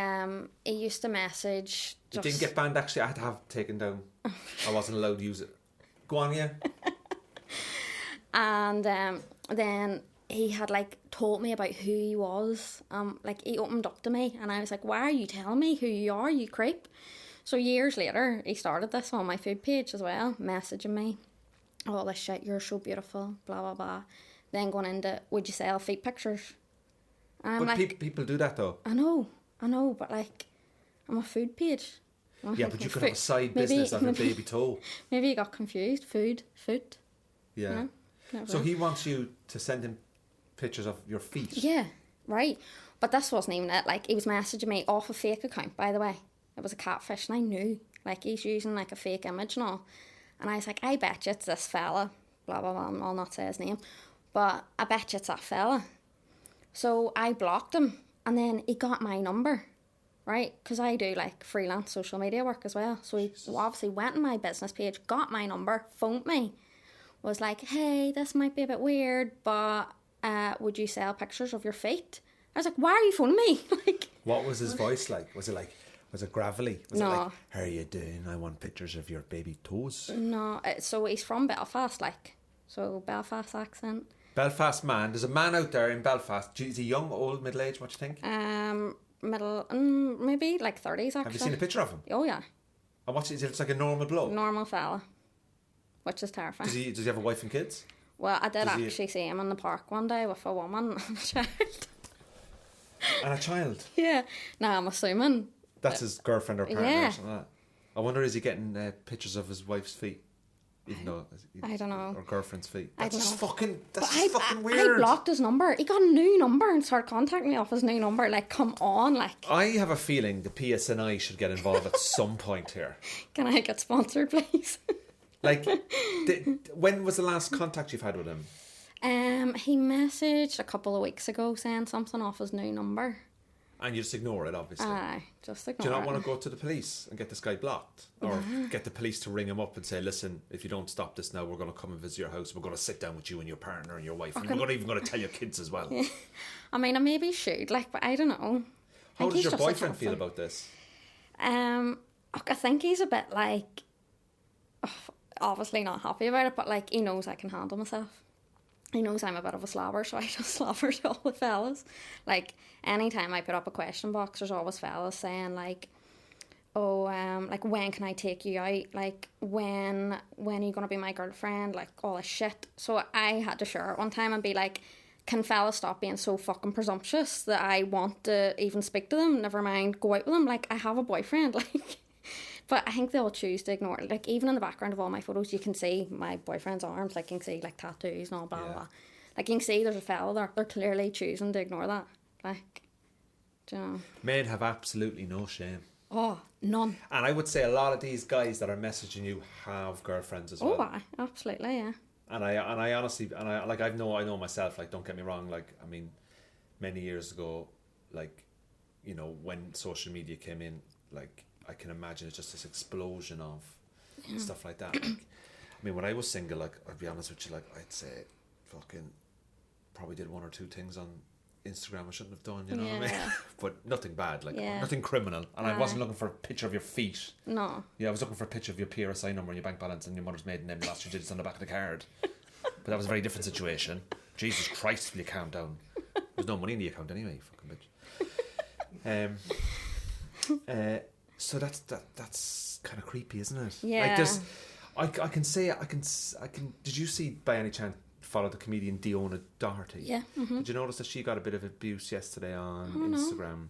used to message. It didn't get banned. Actually, I had to have it taken down. I wasn't allowed to use it. Go on, yeah. And then he had like told me about who he was. Like he opened up to me, and I was like, "Why are you telling me who you are, you creep?" So years later, he started this on my food page as well, messaging me, all this shit. You're so beautiful, blah blah blah. Then going into, would you sell feet pictures? And I'm but like, people do that though. I know, but like, I'm a food page. Yeah, but you could have a side business of your baby toe. Maybe he got confused. Food. Yeah. So he wants you to send him pictures of your feet. Yeah, right. But this wasn't even it. Like, he was messaging me off a fake account, by the way. It was a catfish, and I knew. Like, he's using like a fake image and all. And I was like, I bet you it's this fella. Blah, blah, blah. I'll not say his name. But I bet you it's that fella. So I blocked him. And then he got my number. Right? Because I do like freelance social media work as well. So he obviously went on my business page, got my number, phoned me. Was like, hey, this might be a bit weird, but would you sell pictures of your feet? I was like, why are you phoning me? Like, what was his voice like? Was it gravelly? Was no. it like, how are you doing? I want pictures of your baby toes. No, so he's from Belfast, like, so Belfast accent. Belfast man. There's a man out there in Belfast. Is he young, old, middle-aged? What do you think? Middle, maybe like 30s actually. Have you seen a picture of him? Oh yeah. And what's he? It's like a normal bloke. Normal fella, which is terrifying. Does he have a wife and kids? Well, I did actually see him in the park one day with a woman and a child. And a child? Yeah. Now I'm assuming that's his girlfriend or partner yeah. or something like that. I wonder, is he getting pictures of his wife's feet? Even though I don't know. Or girlfriend's feet. That's just fucking I weird. blocked his number. He got a new number and started contacting me off his new number. Like, come on, like. I have a feeling the PSNI should get involved at some point here. Can I get sponsored, please? Like, when was the last contact you've had with him? He messaged a couple of weeks ago saying something off his new number. And you just ignore it, obviously. Aye, just ignore it. Do you not want to go to the police and get this guy blocked? Or get the police to ring him up and say, listen, if you don't stop this now, we're going to come and visit your house. We're going to sit down with you and your partner and your wife. And we're even going to tell your kids as well. Yeah. I mean, I maybe should, like, but I don't know. How does your boyfriend feel about this? I think he's a bit like, obviously not happy about it, but like, he knows I can handle myself. He knows I'm a bit of a slobber, so I just slobber to all the fellas. Like, anytime I put up a question box, there's always fellas saying, like, oh, like, when can I take you out? Like, when are you going to be my girlfriend? Like, all this shit. So I had to share it one time and be like, can fellas stop being so fucking presumptuous that I want to even speak to them? Never mind, go out with them. Like, I have a boyfriend, like... But I think they'll choose to ignore it. Like, even in the background of all my photos, you can see my boyfriend's arms. Like, you can see, like, tattoos and all, blah, blah. Like, you can see there's a fella there. They're clearly choosing to ignore that. Like, do you know? Men have absolutely no shame. Oh, none. And I would say a lot of these guys that are messaging you have girlfriends as well. Oh, absolutely, yeah. And I honestly, I know myself, like, don't get me wrong, like, I mean, many years ago, like, you know, when social media came in, like, I can imagine it's just this explosion of stuff like that. Like, I mean, when I was single, like, I'll be honest with you, like, I'd say fucking probably did one or two things on Instagram I shouldn't have done, you know what I mean? But nothing bad, like, nothing criminal. And I wasn't looking for a picture of your feet. No. Yeah, I was looking for a picture of your PRSI number and your bank balance and your mother's maiden name, the last 2 digits on the back of the card. But that was a very different situation. Jesus Christ, will you calm down? There's no money in the account anyway, fucking bitch. So that's kind of creepy, isn't it? Yeah. Like, I can say I can. Did you see by any chance follow the comedian Diona Doherty? Yeah. Mm-hmm. Did you notice that she got a bit of abuse yesterday on Instagram?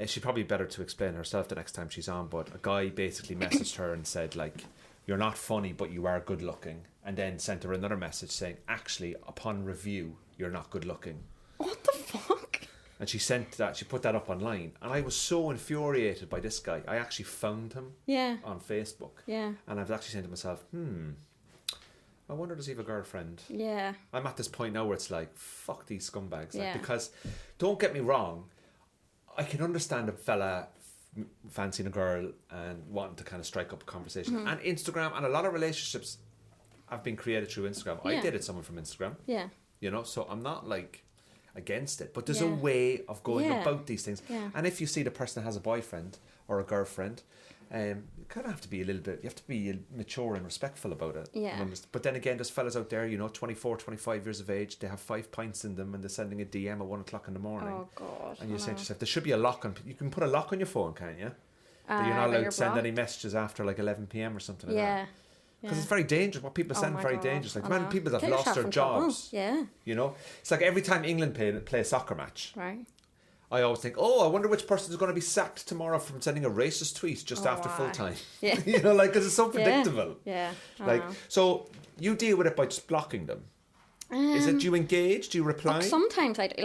She'd probably be better to explain herself the next time she's on. But a guy basically messaged her and said like, "You're not funny, but you are good looking," and then sent her another message saying, "Actually, upon review, you're not good looking." What the fuck? And she put that up online, and I was so infuriated by this guy. I actually found him on Facebook. Yeah. And I've actually saying to myself, I wonder does he have a girlfriend? Yeah. I'm at this point now where it's like, fuck these scumbags. Yeah. Like, because, don't get me wrong, I can understand a fella fancying a girl and wanting to kind of strike up a conversation. And Instagram, and a lot of relationships have been created through Instagram. I dated someone from Instagram. Yeah. You know, so I'm not like against it, but there's a way of going about these things. And if you see the person has a boyfriend or a girlfriend, you kind of have to be you have to be mature and respectful about it. But then again, there's fellas out there, 24, 25 years of age, they have 5 pints in them and they're sending a DM at 1 o'clock in the morning. Oh God. And you're saying to yourself, there should be a lock on, you can put a lock on your phone, can't you? That you're not allowed to send any messages after like 11 p.m. or something like that. Because it's very dangerous. What people are sending very dangerous. Like, man, people that have lost their jobs. Yeah. It's like every time England play a soccer match. Right. I always think, I wonder which person is going to be sacked tomorrow from sending a racist tweet just after full time. Yeah. Because it's so predictable. Yeah. So you deal with it by just blocking them. Is it, do you engage? Do you reply? Sometimes I do.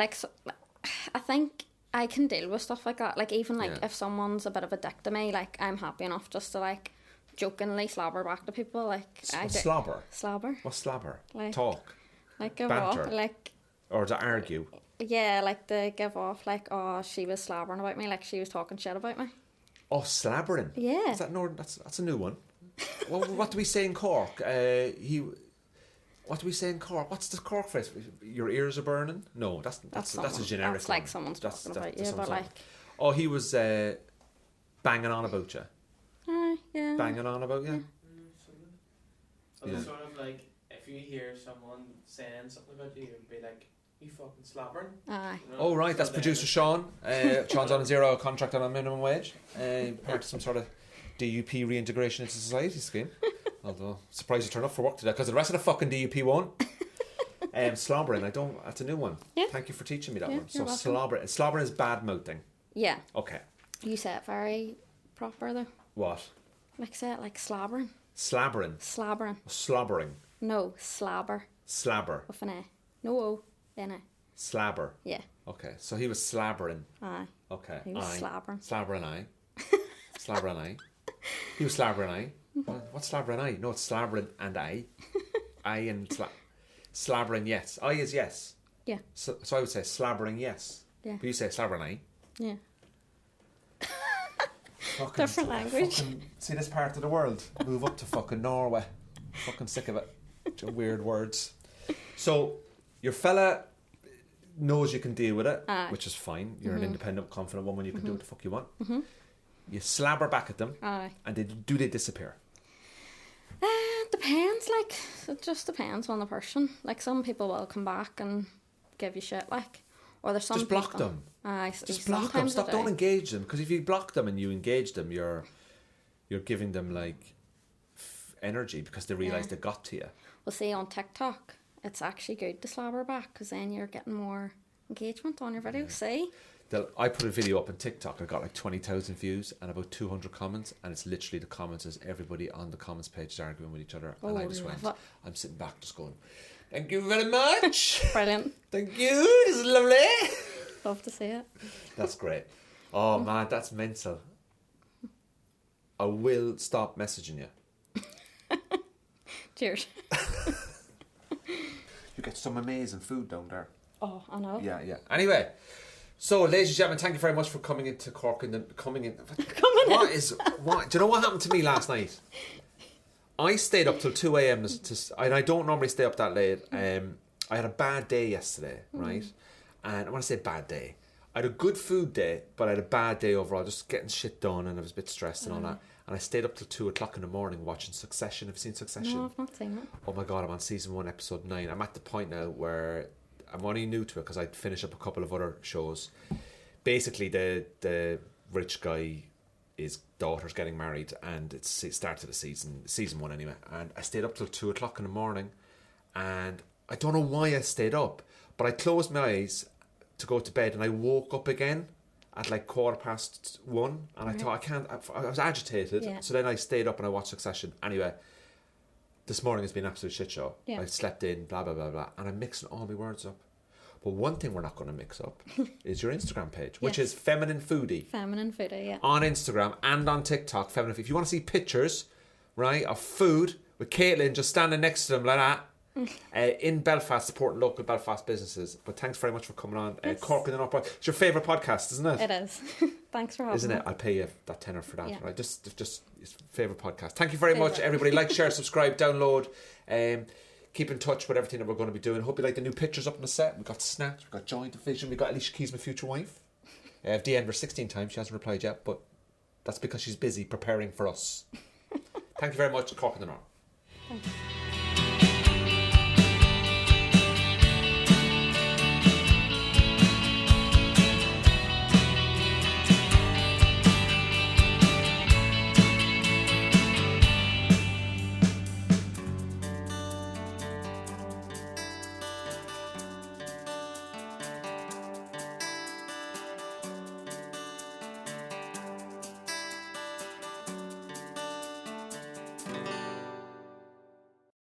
I think I can deal with stuff like that. Like, even if someone's a bit of a dick to me, like, I'm happy enough just to jokingly slobber back to people. Slobber? Slobber. What's slobber? Like, talk? Like, give banter? off. Or to argue? Yeah, to give off, she was slobbering about me, she was talking shit about me. Oh, slabbering? Yeah. Is that that's a new one. What do we say in Cork? What do we say in Cork? What's the Cork phrase? Your ears are burning? No, that's a generic That's like one. someone's talking about you, but Oh, he was banging on about you. Yeah. Banging on about you? Sort of. Sort of like, if you hear someone saying something about you, you'd be like, you fucking slobbering. Aye. Oh, right, that's producer Sean. Sean's on a 0 contract on a minimum wage. Part of some sort of DUP reintegration into society scheme. Although, surprised you turn up for work today, because the rest of the fucking DUP won't. Slobbering, that's a new one. Yeah. Thank you for teaching me that one. So, welcome. slobbering is bad mouthing. Yeah. Okay. You say it very proper, though. What? Say it like slobbering. Slabbering. Slobbering. Slobbering. No, slabber. Slabber. With an A. No O, then A. Slabber. Yeah. Okay, so he was slabbering. Aye. Okay. He was slabbering. Slabbering aye. Slabbering aye. He was slabbering aye. What's slabbering aye? No, it's slabbering and aye. Aye and slabbering yes. Aye is yes. Yeah. So I would say slabbering yes. Yeah. But you say slabbering aye. Yeah. Fucking, different language. See this part of the world? Move up to fucking Norway. Fucking sick of it. Weird words. So your fella knows you can deal with it, which is fine. You're an independent, confident woman. You can do what the fuck you want. You slabber back at them, and do they disappear? Depends. It just depends on the person. Some people will come back and give you shit. Or there's some just block people, them. Just block them. Stop. Don't engage them. Because if you block them and you engage them, you're giving them energy because they realise they got to you. Well, see, on TikTok, it's actually good to slobber back because then you're getting more engagement on your videos. See. I put a video up on TikTok. I got 20,000 views and about 200 comments, and it's literally the comments is everybody on the comments page is arguing with each other, and I just went. I'm sitting back just going, thank you very much. Brilliant. Thank you. This is lovely. Love to see it. That's great. Oh man, that's mental. I will stop messaging you. Cheers. You get some amazing food down there. Oh, I know. Yeah. Anyway, so ladies and gentlemen, thank you very much for coming into Cork and coming in. Do you know what happened to me last night? I stayed up till 2 a.m. and I don't normally stay up that late. I had a bad day yesterday, right? And when I say bad day, I had a good food day, but I had a bad day overall, just getting shit done, and I was a bit stressed and all that. And I stayed up till 2 o'clock in the morning watching Succession. Have you seen Succession? No, I've not seen it. Oh my God, I'm on season 1, episode 9. I'm at the point now where I'm only new to it because I'd finished up a couple of other shows. Basically, the rich guy his daughter's getting married, and it's started the season 1 anyway. And I stayed up till 2 o'clock in the morning, and I don't know why I stayed up, but I closed my eyes to go to bed, and I woke up again at like 1:15, and I thought I was agitated, so then I stayed up and I watched Succession. Anyway, this morning has been an absolute shit show. I slept in, blah blah blah blah, and I'm mixing all my words up. But one thing we're not going to mix up is your Instagram page, which is Feminine Foodie. Feminine Foodie, yeah. On Instagram and on TikTok, Feminine Foodie. If you want to see pictures, right, of food with Caitlin just standing next to them like that, in Belfast, supporting local Belfast businesses. But thanks very much for coming on. Corking and Up. It's your favourite podcast, isn't it? It is. Thanks for having me. Isn't it? I'll pay you that tenner for that. Right? Just it's favourite podcast. Thank you very much, everybody. Like, share, subscribe, download. Keep in touch with everything that we're going to be doing. Hope you like the new pictures up on the set. We've got Snatch, we've got Joy Division, we've got Alicia Keys, my future wife. I've DM'd her 16 times. She hasn't replied yet, but that's because she's busy preparing for us. Thank you very much. Corking and On. Thank you.